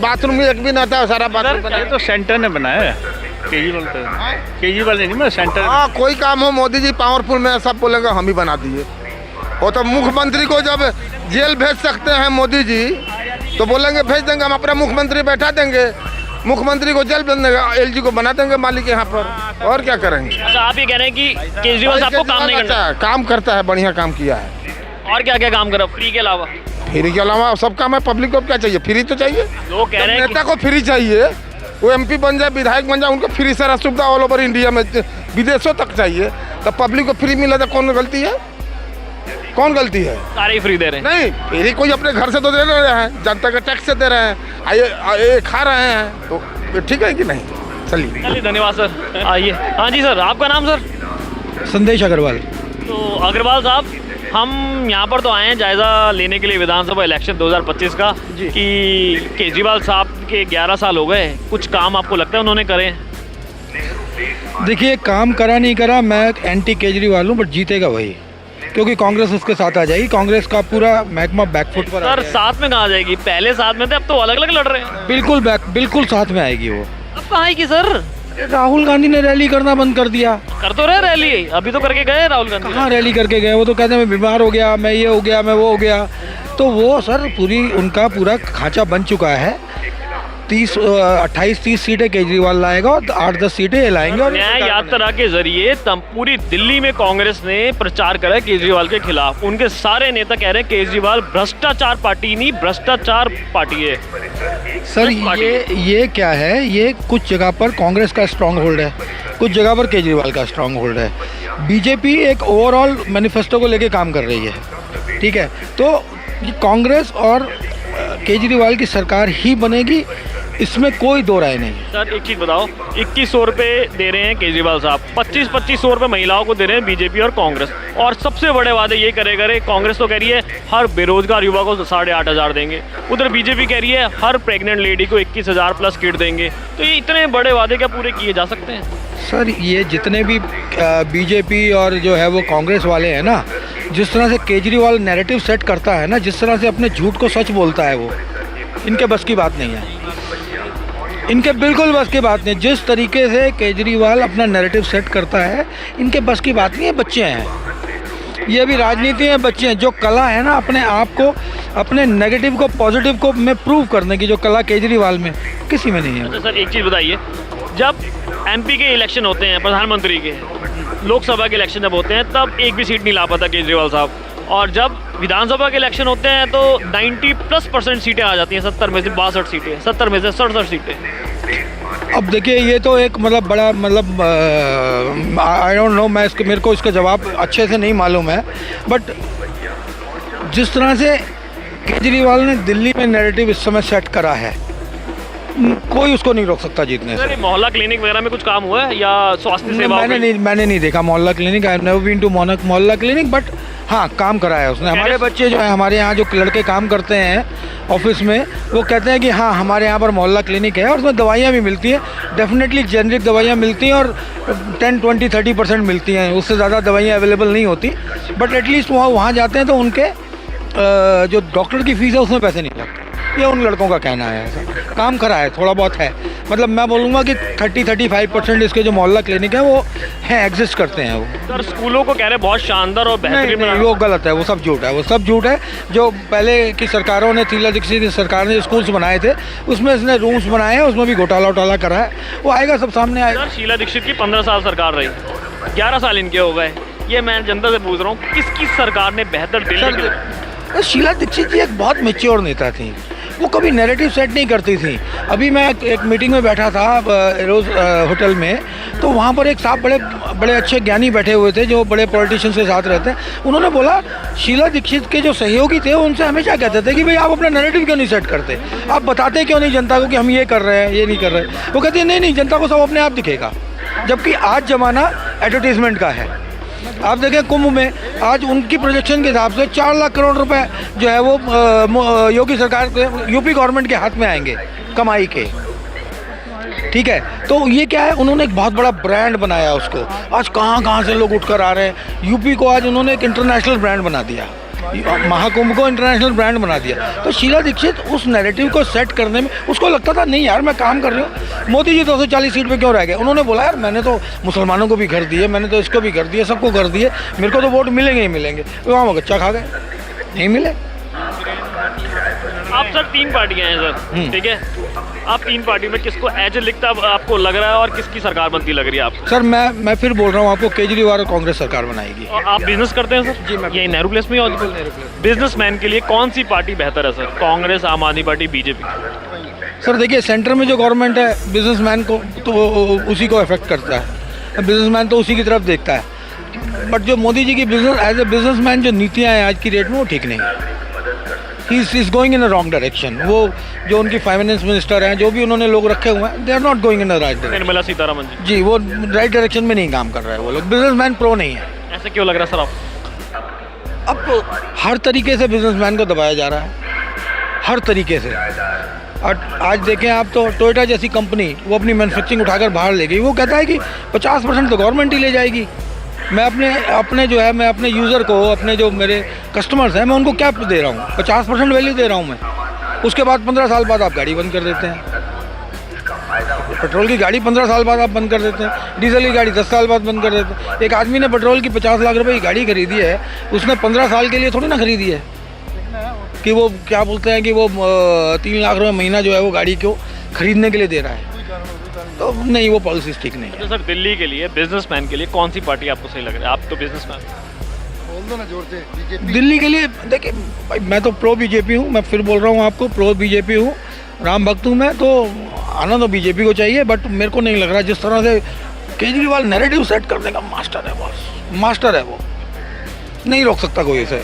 बाथरूम भी एक भी ना था, सारा बाथरूम ये तो सेंटर ने बनाया है, केजरीवाल ने नहीं बना, सेंटर। हाँ, कोई काम हो मोदी जी पावरफुल में सब बोलेंगे हम ही बना दिए। वो तो मुख्यमंत्री को जब जेल भेज सकते हैं मोदी जी, तो बोलेंगे भेज देंगे, हम अपना मुख्यमंत्री बैठा देंगे, मुख्यमंत्री को जेल भेज देंगे, एलजी को बना देंगे मालिक यहाँ पर। और क्या करेंगे? अच्छा, आप ये कह रहे हैं कि केजरीवाल साहब को काम नहीं करता? काम करता है, बढ़िया काम किया है। और क्या क्या काम करा फ्री के अलावा? फ्री के अलावा सब काम है। पब्लिक को क्या चाहिए? फ्री तो चाहिए। लोग कह रहे हैं नेता को फ्री चाहिए, वो एमपी बन जाए, विधायक बन जाए, उनको फ्री सारा सुविधा ऑल ओवर इंडिया में, विदेशों तक चाहिए। तो पब्लिक को फ्री मिला तो कौन गलती है? कौन गलती है? सारे ही फ्री दे रहे हैं। नहीं, फ्री कोई अपने घर से तो दे रहे हैं, जनता के टैक्स से दे रहे हैं, ये खा रहे हैं, तो ठीक है कि नहीं? चलिए धन्यवाद सर। आइए। हाँ जी सर, आपका नाम सर? संदेश अग्रवाल। तो अग्रवाल साहब, हम यहाँ पर तो आए हैं जायज़ा लेने के लिए विधानसभा इलेक्शन 2025 का, कि केजरीवाल साहब के 11 साल हो गए, कुछ काम आपको लगता है उन्होंने करे हैं? देखिए, काम करा नहीं करा, मैं एंटी केजरीवाल हूँ, बट जीतेगा वही, क्योंकि कांग्रेस उसके साथ आ जाएगी। कांग्रेस का पूरा महकमा बैकफुट पर सर साथ में कहाँ आ जाएगी? पहले साथ में थे, अब तो अलग अलग लड़ रहे हैं। बिल्कुल साथ में आएगी वो। अब कहाँ आएगी सर? राहुल गांधी ने रैली करना बंद कर दिया। कर तो रहे रैली, अभी तो करके गए राहुल गांधी। कहाँ रैली करके गए? वो तो कहते हैं मैं बीमार हो गया, मैं ये हो गया, मैं वो हो गया। तो वो सर उनका पूरा खांचा बन चुका है। 28-30 सीटें केजरीवाल लाएगा और 8-10 सीटें ये लाएंगे। और न्याय यात्रा के जरिए पूरी दिल्ली में कांग्रेस ने प्रचार करा केजरीवाल के खिलाफ। उनके सारे नेता कह रहे हैं केजरीवाल भ्रष्टाचार पार्टी नहीं, भ्रष्टाचार पार्टी है। सर ये क्या है, ये कुछ जगह पर कांग्रेस का स्ट्रांग होल्ड है, कुछ जगह पर केजरीवाल का स्ट्रांग होल्ड है। बीजेपी एक ओवरऑल मैनिफेस्टो को लेके काम कर रही है, ठीक है। तो ये कांग्रेस और केजरीवाल की सरकार ही बनेगी, इसमें कोई दो राय नहीं है। सर एक चीज़ बताओ, 2100 रुपये दे रहे हैं केजरीवाल साहब, 2500 रुपये महिलाओं को दे रहे हैं बीजेपी और कांग्रेस, और सबसे बड़े वादे ये करे कांग्रेस तो कह रही है हर बेरोजगार युवा को 8,500 देंगे, उधर बीजेपी कह रही है हर प्रेग्नेंट लेडी को 21,000 प्लस किट देंगे। तो ये इतने बड़े वादे क्या पूरे किए जा सकते हैं? सर ये जितने भी बीजेपी और जो है वो कांग्रेस वाले हैं ना, जिस तरह से केजरीवाल नैरेटिव सेट करता है ना, जिस तरह से अपने झूठ को सच बोलता है, वो इनके बस की बात नहीं है, इनके बिल्कुल बस की बात नहीं। जिस तरीके से केजरीवाल अपना नैरेटिव सेट करता है, इनके बस की बात नहीं है। बच्चे हैं ये, भी राजनीति में बच्चे हैं। जो कला है ना अपने आप को, अपने नेगेटिव को पॉजिटिव को में प्रूव करने की, जो कला केजरीवाल में किसी में नहीं है। अच्छा सर एक चीज़ बताइए, जब एमपी के इलेक्शन होते हैं, प्रधानमंत्री के, लोकसभा के इलेक्शन जब होते हैं, तब एक भी सीट नहीं ला पाता केजरीवाल साहब, और जब विधानसभा के इलेक्शन होते हैं तो 90+% सीटें आ जाती हैं, 70 में से 62 सीटें, 70 में से 67 सीटें। अब देखिए ये तो एक मतलब बड़ा मतलब आई डोंट नो, मैं इसके मेरे को इसका जवाब अच्छे से नहीं मालूम है, बट जिस तरह से केजरीवाल ने दिल्ली में नैरेटिव इस समय सेट करा है, कोई उसको नहीं रोक सकता जीतने से। मोहल्ला क्लिनिक वगैरह में कुछ काम हुआ है या स्वास्थ्य सेवा? मैंने नहीं देखा Mohalla clinic, I have never been to Mohalla clinic, but हाँ काम करा है उसने। हमारे बच्चे जो है, हमारे यहाँ जो लड़के काम करते हैं ऑफिस में, वो कहते हैं कि हाँ हमारे यहाँ पर मोहल्ला क्लिनिक है और उसमें दवाइयाँ भी मिलती हैं, डेफिनेटली जेनरिक दवाइयाँ मिलती हैं और 10-20-30% मिलती हैं, उससे ज़्यादा दवाइयाँ अवेलेबल नहीं होती, बट एटलीस्ट वहाँ जाते हैं तो उनके जो डॉक्टर की फ़ीस है उसमें पैसे नहीं लगते। ये उन लड़कों का कहना है, ऐसा काम करा है, थोड़ा बहुत है, मतलब मैं बोलूँगा कि 30-35% इसके जो मोहल्ला क्लिनिक है वो हैं, एग्जिस्ट करते हैं वो। सर स्कूलों को कह रहे बहुत शानदार और बेहतरीन, नहीं, वो गलत है, वो सब झूठ है, वो सब झूठ है। जो पहले की सरकारों ने, शीला दीक्षित की सरकार ने जो स्कूल्स बनाए थे, उसमें इसने रूम्स बनाए हैं, उसमें भी घोटाला करा है, वो आएगा, सब सामने आएगा। सर शीला दीक्षित की 15 साल सरकार रही, 11 साल इनके हो गए, ये मैं जनता से पूछ रहा हूँ किसकी सरकार ने बेहतर दिल्ली? शीला दीक्षित जी एक बहुत मैच्योर नेता थी, वो कभी नैरेटिव सेट नहीं करती थी। अभी मैं एक मीटिंग में बैठा था रोज़ होटल में, तो वहाँ पर एक साहब बड़े अच्छे ज्ञानी बैठे हुए थे जो बड़े पॉलिटिशियंस के साथ रहते हैं। उन्होंने बोला शीला दीक्षित के जो सहयोगी थे उनसे हमेशा कहते थे कि भाई आप अपना नैरेटिव क्यों नहीं सेट करते, आप बताते क्यों नहीं जनता को कि हम ये कर रहे हैं, ये नहीं कर रहे। वो कहते हैं नहीं जनता को सब अपने आप दिखेगा, जबकि आज ज़माना एडवर्टीजमेंट का है। आप देखें कुंभ में आज उनकी प्रोजेक्शन के हिसाब से 4 लाख करोड़ रुपए जो है वो योगी सरकार के, यूपी गवर्नमेंट के हाथ में आएंगे कमाई के, ठीक है। तो ये क्या है, उन्होंने एक बहुत बड़ा ब्रांड बनाया उसको, आज कहाँ से लोग उठकर आ रहे हैं। यूपी को आज उन्होंने एक इंटरनेशनल ब्रांड बना दिया, महाकुंभ को इंटरनेशनल ब्रांड बना दिया। तो शीला दीक्षित उस नैरेटिव को सेट करने में, उसको लगता था नहीं यार मैं काम कर रही हूँ, मोदी जी 240 सीट पे क्यों रह गए। उन्होंने बोला यार मैंने तो मुसलमानों को भी घर दिए, मैंने तो इसको भी घर दिए, सबको घर दिए, मेरे को तो वोट मिलेंगे ही मिलेंगे। तो वहाँ वो गच्चा खा गए, नहीं मिले। आप सर 3 पार्टियां हैं सर, ठीक है, आप 3 पार्टी में किसको एज ए लिखता आपको लग रहा है और किसकी सरकार बनती लग रही है आपको? सर मैं फिर बोल रहा हूँ आपको, केजरीवाल और कांग्रेस सरकार बनाएगी। और आप बिजनेस करते हैं सर? जी मैं यही नेहरू प्लेस में ही। बिजनेसमैन के लिए कौन सी पार्टी बेहतर है सर, कांग्रेस, आम आदमी पार्टी, बीजेपी? सर देखिए सेंटर में जो गवर्नमेंट है बिजनेसमैन को तो उसी को अफेक्ट करता है, बिजनेसमैन तो उसी की तरफ देखता है। बट जो मोदी जी की बिजनेस एज ए बिजनेसमैन जो नीतियाँ हैं आज की डेट में वो ठीक नहीं है, he is going in a wrong direction. वो जो उनकी फाइनेंस मिनिस्टर हैं, जो भी उन्होंने लोग रखे हुए हैं, they are not going in the right direction. Nirmala Sitharaman ji, वो राइट डायरेक्शन में नहीं काम कर रहे हैं, वो लोग बिजनेसमैन प्रो नहीं है। ऐसा क्यों लग रहा है सर आपको? अब हर तरीके से बिजनेसमैन को दबाया जा रहा है, हर तरीके से। और आज देखें आप तो टोयोटा जैसी कंपनी वो अपनी मैन्युफैक्चरिंग उठाकर बाहर ले गई, वो कहता है कि 50% तो गवर्नमेंट ही ले जाएगी। मैं अपने जो है, मैं अपने यूज़र को, अपने जो मेरे कस्टमर्स हैं, मैं उनको क्या दे रहा हूँ, 50% वैल्यू दे रहा हूँ मैं। उसके बाद 15 साल बाद आप गाड़ी बंद कर देते हैं, पेट्रोल की गाड़ी 15 साल बाद आप बंद कर देते हैं, डीजल की गाड़ी 10 साल बाद बंद कर देते हैं। एक आदमी ने पेट्रोल की 50 लाख रुपए की गाड़ी खरीदी है, उसने 15 साल के लिए थोड़ी ना खरीदी है कि वो क्या बोलते हैं कि वो 3 लाख रुपये महीना जो है वो गाड़ी को खरीदने के लिए दे रहा है, तो नहीं, वो पॉलिसी ठीक नहीं है। अच्छा सर, दिल्ली के लिए बिजनेसमैन के लिए कौन सी पार्टी आपको सही लग रहा है? आप तो बिजनेसमैन। बोल दो ना जोर से, बीजेपी। दिल्ली के लिए देखिए भाई, मैं तो प्रो बीजेपी हूँ, मैं फिर बोल रहा हूँ आपको, प्रो बीजेपी हूँ, राम भक्त हूँ मैं, तो आना तो बीजेपी को चाहिए, बट मेरे को नहीं लग रहा जिस तरह से केजरीवाल नैरेटिव सेट करने का मास्टर है, बॉस मास्टर है वो, नहीं रोक सकता कोई उसे,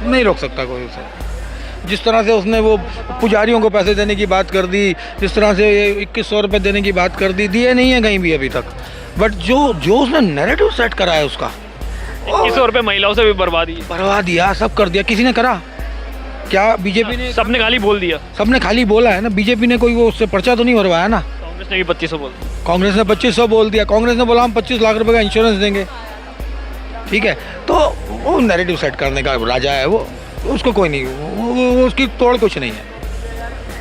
नहीं रोक सकता कोई उसे। जिस तरह से उसने वो पुजारियों को पैसे देने की बात कर दी, जिस तरह से 2100 रुपये देने की बात कर दी, दिए नहीं है कहीं भी अभी तक, बट जो उसने नैरेटिव सेट करा है उसका, 2100 रुपये महिलाओं से भी बर्बादी, बर्बाद दिया, सब कर दिया। किसी ने करा क्या? बीजेपी ने, सबने खाली बोल दिया, सबने खाली बोला है ना, बीजेपी ने कोई वो उससे पर्चा तो नहीं भरवाया ना। कांग्रेस ने भी 2500 बोल दिया। कांग्रेस ने 2500 बोल दिया, कांग्रेस ने बोला हम 25 लाख रुपए का इंश्योरेंस देंगे, ठीक है, तो वो नैरेटिव सेट करने का राजा है वो, उसको कोई नहीं, वो उसकी तोड़ कुछ नहीं है,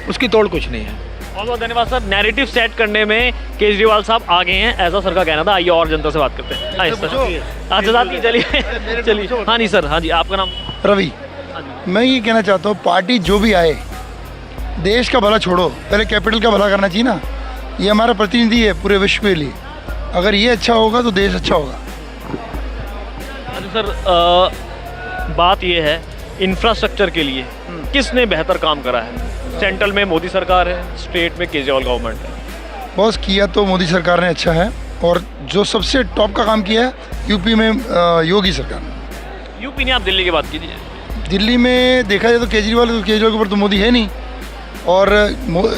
उसकी तोड़ कुछ नहीं है। बहुत बहुत धन्यवाद सर। नैरेटिव सेट करने में केजरीवाल साहब आगे हैं, ऐसा सर का कहना था। आइए और जनता से बात करते हैं। हाँ सर, अच्छा साहब की चलिए चलिए। हाँ नहीं सर, हाँ जी, आपका नाम? रवि। मैं ये कहना चाहता हूँ, पार्टी जो भी आए, देश का भला छोड़ो, पहले कैपिटल का भला करना चाहिए ना। ये हमारा प्रतिनिधि है पूरे विश्व के लिए, अगर ये अच्छा होगा तो देश अच्छा होगा। अच्छा सर, बात ये है इंफ्रास्ट्रक्चर के लिए किसने बेहतर काम करा है? सेंट्रल में मोदी सरकार है, स्टेट में केजरीवाल गवर्नमेंट है। बॉस, किया तो मोदी सरकार ने अच्छा है, और जो सबसे टॉप का काम किया है यूपी में योगी सरकार ने। यूपी ने, आप दिल्ली की बात कीजिए। दिल्ली में देखा जाए तो केजरीवाल के ऊपर तो मोदी है नहीं, और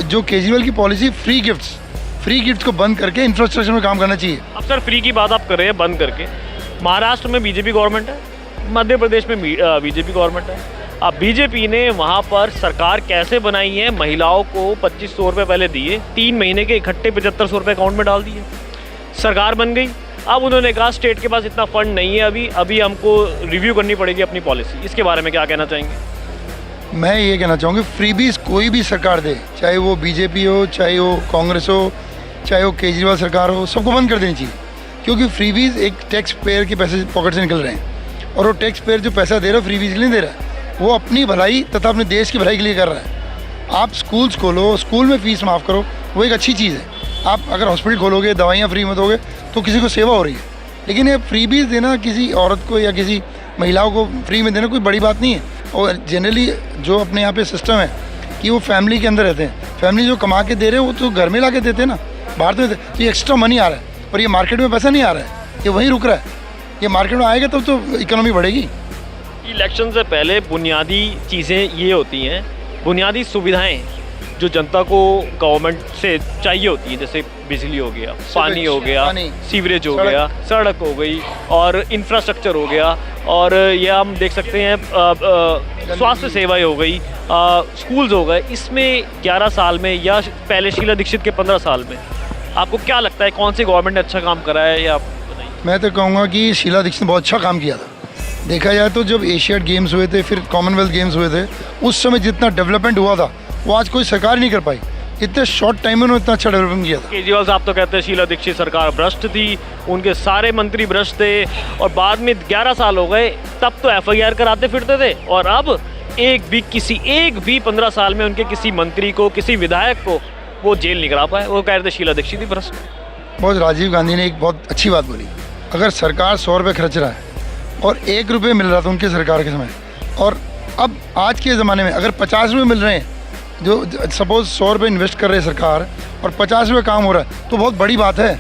जो केजरीवाल की पॉलिसी फ्री गिफ्ट्स को बंद करके इंफ्रास्ट्रक्चर में काम करना चाहिए। अब सर फ्री की बात आप कर रहे हैं बंद करके, महाराष्ट्र में बीजेपी गवर्नमेंट है, मध्य प्रदेश में बीजेपी गवर्नमेंट है। अब बीजेपी ने वहाँ पर सरकार कैसे बनाई है, महिलाओं को 2500 रुपये पहले दिए, 3 महीने के इकट्ठे 7500 रुपये अकाउंट में डाल दिए, सरकार बन गई। अब उन्होंने कहा स्टेट के पास इतना फंड नहीं है, अभी हमको रिव्यू करनी पड़ेगी अपनी पॉलिसी। इसके बारे में क्या कहना चाहेंगे? मैं ये कहना चाहूँगी, फ्रीबीज कोई भी सरकार दे, चाहे वो बीजेपी हो, चाहे वो कांग्रेस हो, चाहे वो केजरीवाल सरकार हो, सबको बंद कर देनी चाहिए। क्योंकि फ्रीबीज एक टैक्स पेयर के पैसे पॉकेट से निकल रहे हैं, और वो टैक्स पेयर जो पैसा दे रहा है फ्रीबीज के लिए दे रहा है, वो अपनी भलाई तथा अपने देश की भलाई के लिए कर रहा है। आप स्कूल्स खोलो, स्कूल में फ़ीस माफ़ करो, वो एक अच्छी चीज़ है। आप अगर हॉस्पिटल खोलोगे, दवाइयाँ फ्री में दोगे, तो किसी को सेवा हो रही है। लेकिन ये फ्रीबीज देना किसी औरत को या किसी महिलाओं को फ्री में देना कोई बड़ी बात नहीं है। और जनरली जो अपने यहाँ पे सिस्टम है कि वो फैमिली के अंदर रहते हैं, फैमिली जो कमा के दे रहे हैं वो तो घर में ला के देते हैं ना, बाहर तो देते। तो ये एक्स्ट्रा मनी आ रहा है, और ये मार्केट में पैसा नहीं आ रहा है, ये वहीं रुक रहा है। ये मार्केट में आएगा तब तो इकोनॉमी बढ़ेगी। इलेक्शन से पहले बुनियादी चीज़ें ये होती हैं, बुनियादी सुविधाएं जो जनता को गवर्नमेंट से चाहिए होती हैं, जैसे बिजली हो गया, पानी हो गया, सीवरेज हो गया, सड़क हो गई, और इंफ्रास्ट्रक्चर हो गया, और ये हम देख सकते हैं स्वास्थ्य सेवाएं हो गई, स्कूल्स हो गए। इसमें 11 साल में या पहले शीला दीक्षित के 15 साल में आपको क्या लगता है कौन सी गवर्नमेंट ने अच्छा काम करा है? या आप बताइए। मैं तो कहूँगा कि शीला दीक्षित ने बहुत अच्छा काम किया था। देखा जाए तो जब एशियाड गेम्स हुए थे, फिर कॉमनवेल्थ गेम्स हुए थे, उस समय जितना डेवलपमेंट हुआ था वो आज कोई सरकार नहीं कर पाई। इतने शॉर्ट टाइम में उन्होंने इतना अच्छा डेवलपमेंट किया था। केजरीवाल साहब तो कहते हैं शीला दीक्षित सरकार भ्रष्ट थी, उनके सारे मंत्री भ्रष्ट थे, और बाद में 11 साल हो गए तब तो FIR कराते फिरते थे, और अब एक भी 15 साल में उनके किसी मंत्री को, किसी विधायक को वो जेल नहीं करा पाए। वो कह रहे थे शीला दीक्षित ही भ्रष्ट। बहुत राजीव गांधी ने एक बहुत अच्छी बात बोली, अगर सरकार 100 रुपये खर्च रहा है और 1 रुपये मिल रहा था उनके सरकार के समय, और अब आज के ज़माने में अगर 50 रुपये मिल रहे हैं, जो सपोज 100 रुपये इन्वेस्ट कर रही है सरकार और 50 रुपये काम हो रहा है, तो बहुत बड़ी बात है।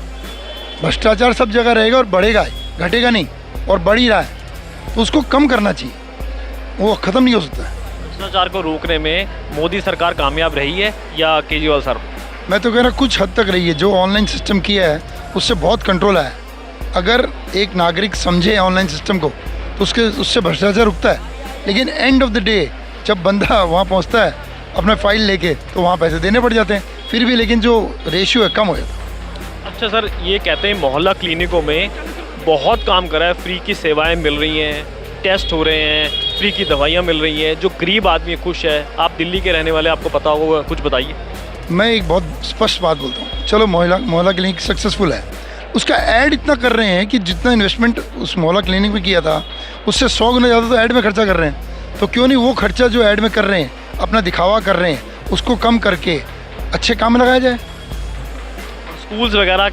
भ्रष्टाचार सब जगह रहेगा और बढ़ेगा, घटेगा नहीं, और बढ़ ही रहा है, तो उसको कम करना चाहिए, वो ख़त्म नहीं हो सकता है। भ्रष्टाचार को रोकने में मोदी सरकार कामयाब रही है या केजरीवाल सर? मैं तो कह रहा कुछ हद तक रही है। जो ऑनलाइन सिस्टम किया है उससे बहुत कंट्रोल आया है। अगर एक नागरिक समझे ऑनलाइन सिस्टम को तो उससे भ्रष्टाचार रुकता है। लेकिन एंड ऑफ द डे जब बंदा वहाँ पहुँचता है अपना फाइल लेके, तो वहाँ पैसे देने पड़ जाते हैं फिर भी, लेकिन जो रेशियो है कम हो जाता है। अच्छा सर, ये कहते हैं मोहल्ला क्लिनिकों में बहुत काम करा है, फ्री की सेवाएं मिल रही हैं, टेस्ट हो रहे हैं, फ्री की दवाइयाँ मिल रही हैं, जो गरीब आदमी खुश है। आप दिल्ली के रहने वाले, आपको पता होगा, कुछ बताइए। मैं एक बहुत स्पष्ट बात बोलता हूँ, चलो मोहल्ला क्लिनिक सक्सेसफुल है, उसका ऐड इतना कर रहे हैं कि जितना इन्वेस्टमेंट उस मोहल्ला क्लिनिक में किया था उससे 100 गुना ज़्यादा तो ऐड में खर्चा कर रहे हैं। तो क्यों नहीं वो खर्चा जो ऐड में कर रहे हैं, अपना दिखावा कर रहे हैं, उसको कम करके अच्छे काम में लगाया जाए। स्कूल्स वगैरह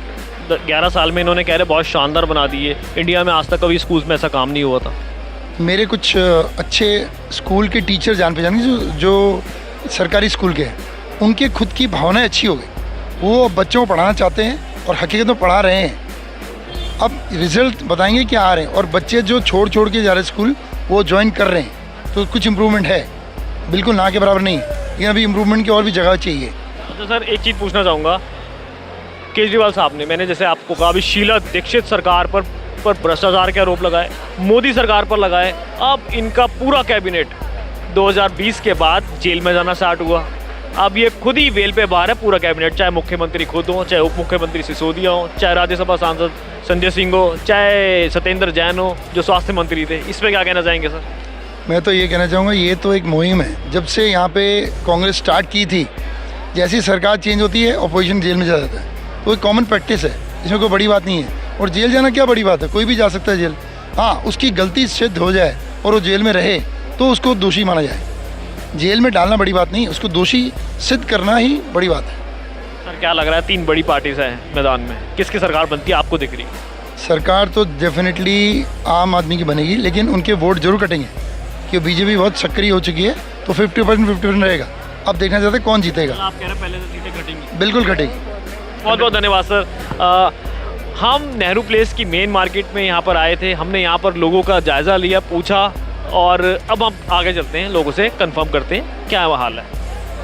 11 साल में इन्होंने कह रहे बहुत शानदार बना दिए। इंडिया में आज तक कभी स्कूल्स में ऐसा काम नहीं हुआ था। मेरे कुछ अच्छे स्कूल के टीचर जान पहचान जो सरकारी स्कूल के हैं, उनके खुद की भावनाएं अच्छी हो गई। वो बच्चों को पढ़ाना चाहते हैं और हकीकत में पढ़ा रहे हैं। अब रिजल्ट बताएंगे क्या आ रहे हैं, और बच्चे जो छोड़ के जा रहे हैं स्कूल वो ज्वाइन कर रहे हैं, तो कुछ इम्प्रूवमेंट है, बिल्कुल ना के बराबर नहीं, लेकिन अभी इम्प्रूवमेंट की और भी जगह चाहिए। तो सर एक चीज़ पूछना चाहूँगा, केजरीवाल साहब ने, मैंने जैसे आपको कहा अभी शीला दीक्षित सरकार पर भ्रष्टाचार के आरोप लगाए, मोदी सरकार पर लगाए, अब इनका पूरा कैबिनेट 2020 के बाद जेल में जाना स्टार्ट हुआ। अब ये खुद ही बेल पे बाहर है पूरा कैबिनेट, चाहे मुख्यमंत्री खुद हो, चाहे उप मुख्यमंत्री सिसोदिया हो, चाहे राज्यसभा सांसद संजय सिंह हो, चाहे सत्येंद्र जैन हो जो स्वास्थ्य मंत्री थे। इस पर क्या कहना चाहेंगे सर? मैं तो ये कहना चाहूँगा, ये तो एक मुहिम है। जब से यहाँ पे कांग्रेस स्टार्ट की थी, जैसी सरकार चेंज होती है अपोजिशन जेल में जा जाता है, तो एक कॉमन प्रैक्टिस है, इसमें कोई बड़ी बात नहीं है। और जेल जाना क्या बड़ी बात है, कोई भी जा सकता है जेल। हाँ, उसकी गलती सिद्ध हो जाए और वो जेल में रहे तो उसको दोषी माना जाए। जेल में डालना बड़ी बात नहीं, उसको दोषी सिद्ध करना ही बड़ी बात है। सर क्या लग रहा है, 3 बड़ी पार्टीज हैं मैदान में, किसकी सरकार बनती है आपको दिख रही? सरकार तो डेफिनेटली आम आदमी की बनेगी, लेकिन उनके वोट जरूर कटेंगे, क्योंकि बीजेपी बहुत सक्रिय हो चुकी है, तो 50% रहेगा। अब देखना चाहते हैं कौन जीतेगा। आप कह रहे हैं पहले से सीटें घटेंगी? बिल्कुल घटेगी। बहुत बहुत धन्यवाद सर। हम नेहरू प्लेस की मेन मार्केट में यहाँ पर आए थे, हमने यहाँ पर लोगों का जायज़ा लिया, पूछा, और अब हम आगे चलते हैं, लोगों से कंफर्म करते हैं क्या हाल है।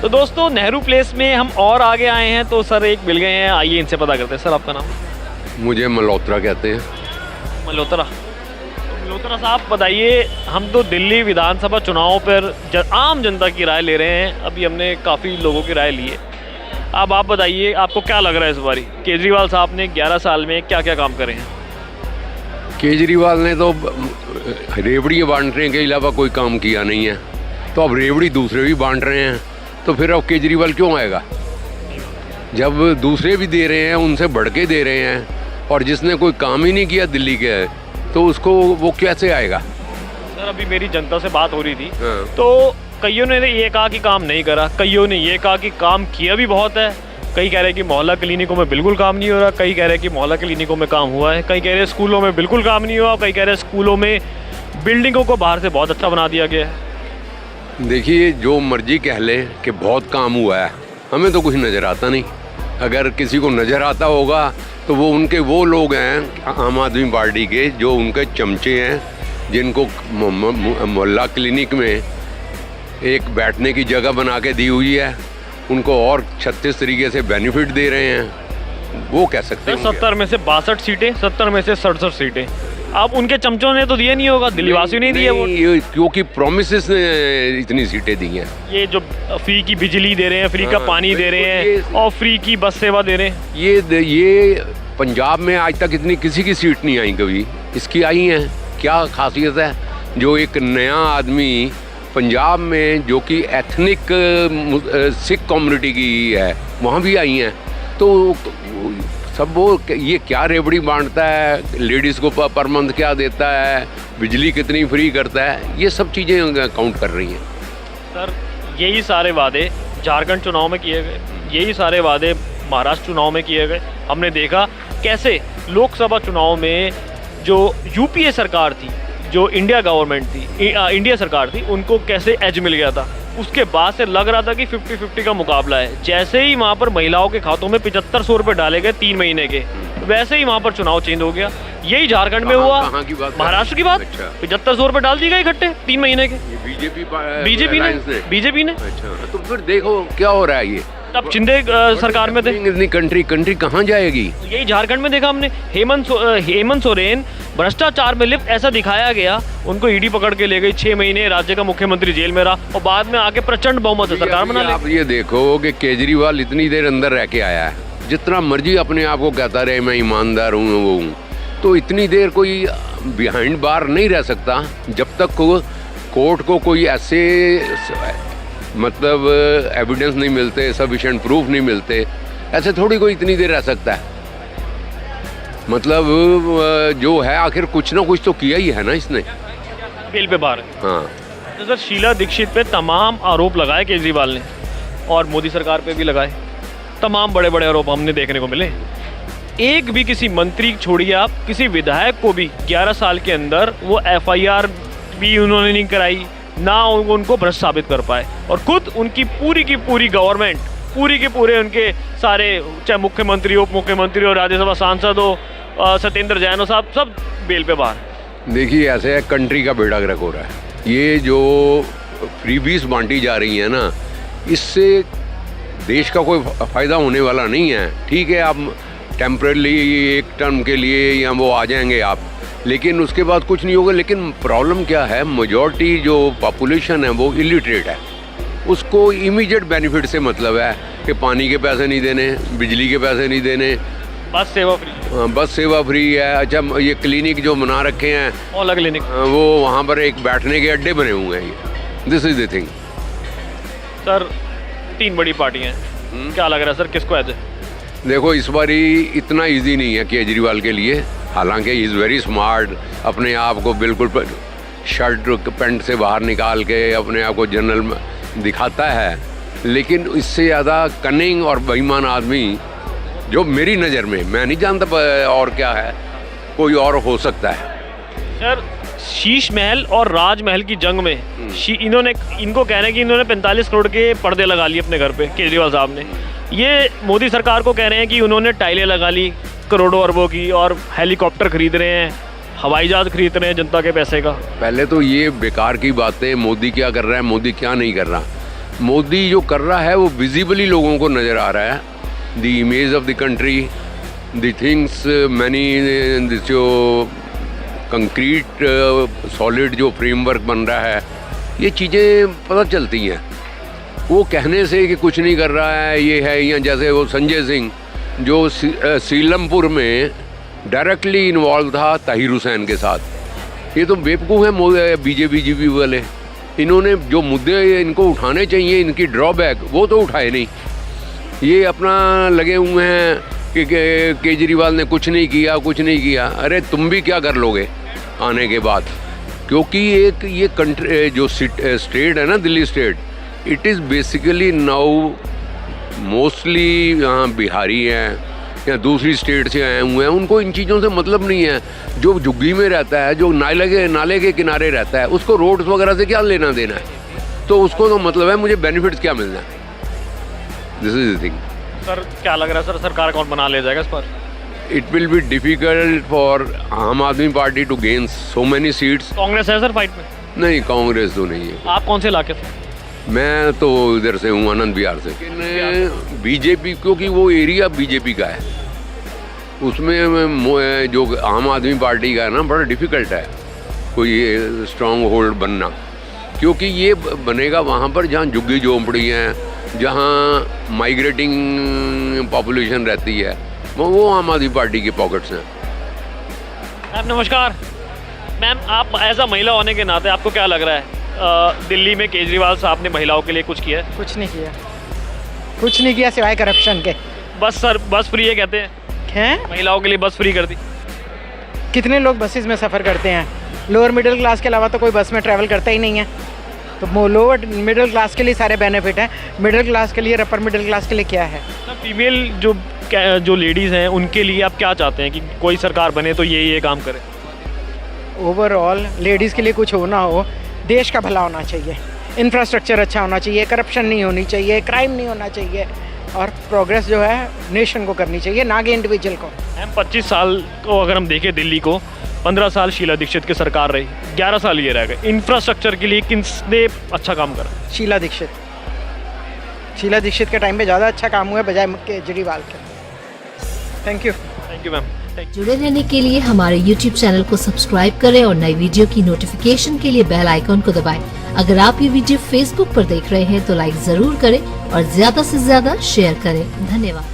तो दोस्तों नेहरू प्लेस में हम और आगे आए हैं, तो सर एक मिल गए हैं, आइए इनसे पता करते हैं। सर आपका नाम? मुझे मल्होत्रा कहते हैं। मल्होत्रा। तो मल्होत्रा साहब बताइए, हम तो दिल्ली विधानसभा चुनाव पर आम जनता की राय ले रहे हैं, अभी हमने काफ़ी लोगों की राय ली है। अब आप बताइए आपको क्या लग रहा है इस बारी केजरीवाल साहब ने 11 साल में क्या क्या काम करे हैं? केजरीवाल ने तो रेवड़ी बांटने के अलावा कोई काम किया नहीं है, तो अब रेवड़ी दूसरे भी बांट रहे हैं, तो फिर अब केजरीवाल क्यों आएगा? जब दूसरे भी दे रहे हैं, उनसे बढ़ के दे रहे हैं, और जिसने कोई काम ही नहीं किया दिल्ली के, तो उसको वो कैसे आएगा? सर अभी मेरी जनता से बात हो रही थी, हाँ। तो कईयों ने ये कहा कि काम नहीं करा, कईयों ने ये कहा कि काम किया भी बहुत है, कई कह रहे हैं कि मोहल्ला क्लिनिकों में बिल्कुल काम नहीं हो रहा, कई कह रहे हैं कि मोहल्ला क्लिनिकों में काम हुआ है, कई कह रहे हैं स्कूलों में बिल्कुल काम नहीं हुआ, कई कह रहे हैं स्कूलों में बिल्डिंगों को बाहर से बहुत अच्छा बना दिया गया है। देखिए, जो मर्जी कह ले कि बहुत काम हुआ है, हमें तो कुछ नज़र आता नहीं। अगर किसी को नज़र आता होगा तो वो उनके वो लोग हैं आम आदमी पार्टी के, जो उनके चमचे हैं, जिनको मोहल्ला क्लिनिक में एक बैठने की जगह बना के दी हुई है, उनको और 36 तरीके से बेनिफिट दे रहे हैं, वो कह सकते हैं। 70 में से 62 सीटें, 70 में से 67 सीटें, अब उनके चमचों ने तो दिए नहीं होगा, दिल्ली वासियों ने दिए वो, क्योंकि प्रोमिसेस ने इतनी सीटें दी हैं। ये जो फ्री की बिजली दे रहे हैं, फ्री का पानी दे रहे हैं, और फ्री की बस सेवा दे रहे हैं। ये पंजाब में आज तक इतनी किसी की सीट नहीं आई कभी, इसकी आई हैं। क्या खासियत है? जो एक नया आदमी पंजाब में, जो कि एथनिक सिख कम्युनिटी की है, वहाँ भी आई हैं, तो सब वो ये क्या रेवड़ी बांटता है, लेडीज़ को पर मंथ क्या देता है, बिजली कितनी फ्री करता है, ये सब चीज़ें काउंट कर रही हैं। सर यही सारे वादे झारखंड चुनाव में किए गए, यही सारे वादे महाराष्ट्र चुनाव में किए गए। हमने देखा कैसे लोकसभा चुनाव में जो यूपीए सरकार थी, जो इंडिया गवर्नमेंट थी, इंडिया सरकार थी, उनको कैसे एज मिल गया था। उसके बाद से लग रहा था कि 50-50 का मुकाबला है। जैसे ही वहाँ पर महिलाओं के खातों में 7500 रुपये डाले गए 3 महीने के, वैसे ही वहाँ पर चुनाव चेंज हो गया। यही झारखंड में हुआ, महाराष्ट्र की बात, 7500 रुपये डाल दिए गए इकट्ठे 3 महीने के, बीजेपी ने। अच्छा, तो फिर देखो क्या हो रहा है। ये अब शिंदे सरकार में थे, इतनी कंट्री कहाँ जाएगी? यही झारखंड में देखा हमने, हेमंत सोरेन भ्रष्टाचार में लिप्त ऐसा दिखाया गया, उनको ईडी पकड़ के ले गई, 6 महीने राज्य का मुख्यमंत्री जेल में रहा, और बाद में आके प्रचंड बहुमत से सरकार बना ले। आप ये देखो कि केजरीवाल इतनी देर अंदर रह के आया है, जितना मर्जी अपने आप को कहता रहे मैं ईमानदार हूँ वो हूँ, तो इतनी देर कोई बिहाइंड बार नहीं रह सकता जब तक कोर्ट को कोई ऐसे मतलब एविडेंस नहीं मिलते, सफिशिएंट प्रूफ नहीं मिलते, ऐसे थोड़ी कोई इतनी देर रह सकता है। मतलब जो है आखिर कुछ ना कुछ तो किया ही है ना इसने, बेल पे बाहर। हाँ, तो सर शीला दीक्षित पे तमाम आरोप लगाए केजरीवाल ने, और मोदी सरकार पे भी लगाए, तमाम बड़े बड़े आरोप हमने देखने को मिले। एक भी किसी मंत्री छोड़िए आप, किसी विधायक को भी 11 साल के अंदर वो FIR भी उन्होंने नहीं कराई, ना उनको भ्रष्ट साबित कर पाए। और खुद उनकी पूरी की पूरी गवर्नमेंट, पूरी के पूरे उनके सारे, चाहे मुख्यमंत्री, उप मुख्यमंत्री और राज्यसभा सांसद हो, सत्येंद्र जैन हो, साहब सब बेल पे बाहर। देखिए ऐसे है, कंट्री का बेड़ा गर्क हो रहा है। ये जो फ्रीबीज बांटी जा रही है ना, इससे देश का कोई फ़ायदा होने वाला नहीं है। ठीक है, आप टेम्परेली एक टर्म के लिए या वो आ जाएंगे आप, लेकिन उसके बाद कुछ नहीं होगा। लेकिन प्रॉब्लम क्या है, मेजॉरिटी जो पॉपुलेशन है वो इलिटरेट है। उसको इमीडिएट बेनिफिट से मतलब है कि पानी के पैसे नहीं देने, बिजली के पैसे नहीं देने, बस सेवा फ्री। बस सेवा फ्री है। अच्छा, ये क्लिनिक जो बना रखे हैं, ओला क्लिनिक, वो वहाँ पर एक बैठने के अड्डे बने हुए हैं। ये this is the thing. Sir 3 बड़ी पार्टियां हैं, क्या लग रहा है सर किसको ऐसे? देखो इस बारी इतना इजी नहीं है केजरीवाल के लिए, हालांकि ही इज़ वेरी स्मार्ट, अपने आप को बिल्कुल शर्ट पैंट से बाहर निकाल के अपने आप को जनरल में दिखाता है। लेकिन इससे ज़्यादा कनिंग और बेईमान आदमी जो मेरी नज़र में, मैं नहीं जानता और क्या है, कोई और हो सकता है। सर शीश महल और राजमहल की जंग में इनको कह रहे हैं कि इन्होंने 45 करोड़ के पर्दे लगा लिए अपने घर पे, केजरीवाल साहब ने। ये मोदी सरकार को कह रहे हैं कि उन्होंने टाइलें लगा ली करोड़ों अरबों की, और हेलीकॉप्टर खरीद रहे हैं, हवाई जहाज खरीद रहे हैं जनता के पैसे का। पहले तो ये बेकार की बातें, मोदी क्या कर रहा है, मोदी क्या नहीं कर रहा। मोदी जो कर रहा है वो विजिबली लोगों को नज़र आ रहा है। The image of the country, the things, many जो कंक्रीट सॉलिड जो फ्रेमवर्क बन रहा है, ये चीज़ें पता चलती हैं। वो कहने से कि कुछ नहीं कर रहा है, ये है, या जैसे वो संजय सिंह जो सीलमपुर में डायरेक्टली इन्वॉल्व था ताहिर हुसैन के साथ, ये तो बेवकूफ़ हैं बीजेपी वाले। इन्होंने जो मुद्दे इनको उठाने चाहिए, इनकी ड्रॉबैक, वो तो उठाए नहीं। ये अपना लगे हुए हैं कि केजरीवाल ने कुछ नहीं किया। अरे तुम भी क्या कर लोगे आने के बाद? क्योंकि एक ये कंट्री जो स्टेट है ना, Delhi state, it is basically now mostly यहाँ बिहारी हैं या दूसरी स्टेट से आए हुए हैं, उनको इन चीज़ों से मतलब नहीं है। जो झुग्गी में रहता है, जो नाले के किनारे रहता है, उसको रोड्स वगैरह से क्या लेना देना है? तो उसको तो मतलब है मुझे बेनिफिट्स क्या मिलना है। This is the thing. Sir क्या लग रहा है सर, सरकार कौन बना ले जाएगा इस पर? It will be difficult for Aam Aadmi Party to gain so many seats. Congress है सर फाइट में? नहीं, कांग्रेस तो नहीं है। आप कौन से इलाके से? मैं तो इधर से हूँ, आनंद विहार से। लेकिन बीजेपी, क्योंकि वो एरिया बीजेपी का है, उसमें जो आम आदमी पार्टी का है ना, बड़ा डिफ़िकल्ट है कोई स्ट्रॉन्ग होल्ड बनना। क्योंकि ये बनेगा वहाँ पर जहाँ झुग्गी झोंपड़ी हैं, जहाँ माइग्रेटिंग पॉपुलेशन रहती है, वो आम आदमी पार्टी के पॉकेट्स हैं। मैम नमस्कार। मैम आप एज अ महिला होने के नाते आपको क्या लग रहा है, दिल्ली में केजरीवाल साहब ने महिलाओं के लिए कुछ किया है? कुछ नहीं किया सिवाय करप्शन के। बस सर बस फ्री है कहते हैं, महिलाओं के लिए बस फ्री कर दी। कितने लोग बसेस में सफ़र करते हैं? लोअर मिडिल क्लास के अलावा तो कोई बस में ट्रैवल करता ही नहीं है। तो लोअर मिडिल क्लास के लिए सारे बेनिफिट हैं, मिडिल क्लास के लिए, अपर मिडिल क्लास के लिए क्या है? फीमेल जो लेडीज़ हैं उनके लिए आप क्या चाहते हैं कि कोई सरकार बने तो ये काम करे? ओवरऑल लेडीज़ के लिए कुछ होना हो, देश का भला होना चाहिए, इंफ्रास्ट्रक्चर अच्छा होना चाहिए, करप्शन नहीं होनी चाहिए, क्राइम नहीं होना चाहिए, और प्रोग्रेस जो है नेशन को करनी चाहिए, ना कि इंडिविजुअल को। हम 25 साल को अगर हम देखें दिल्ली को, 15 साल शीला दीक्षित की सरकार रही, 11 साल ये रह गए। इंफ्रास्ट्रक्चर के लिए किसने अच्छा काम करा? शीला दीक्षित के टाइम पे ज़्यादा अच्छा काम हुआ बजाय केजरीवाल के। Thank you ma'am. जुड़े रहने के लिए हमारे YouTube चैनल को सब्सक्राइब करें और नई वीडियो की नोटिफिकेशन के लिए बेल आइकॉन को दबाएं। अगर आप ये वीडियो Facebook पर देख रहे हैं तो लाइक जरूर करें और ज्यादा से ज्यादा शेयर करें। धन्यवाद।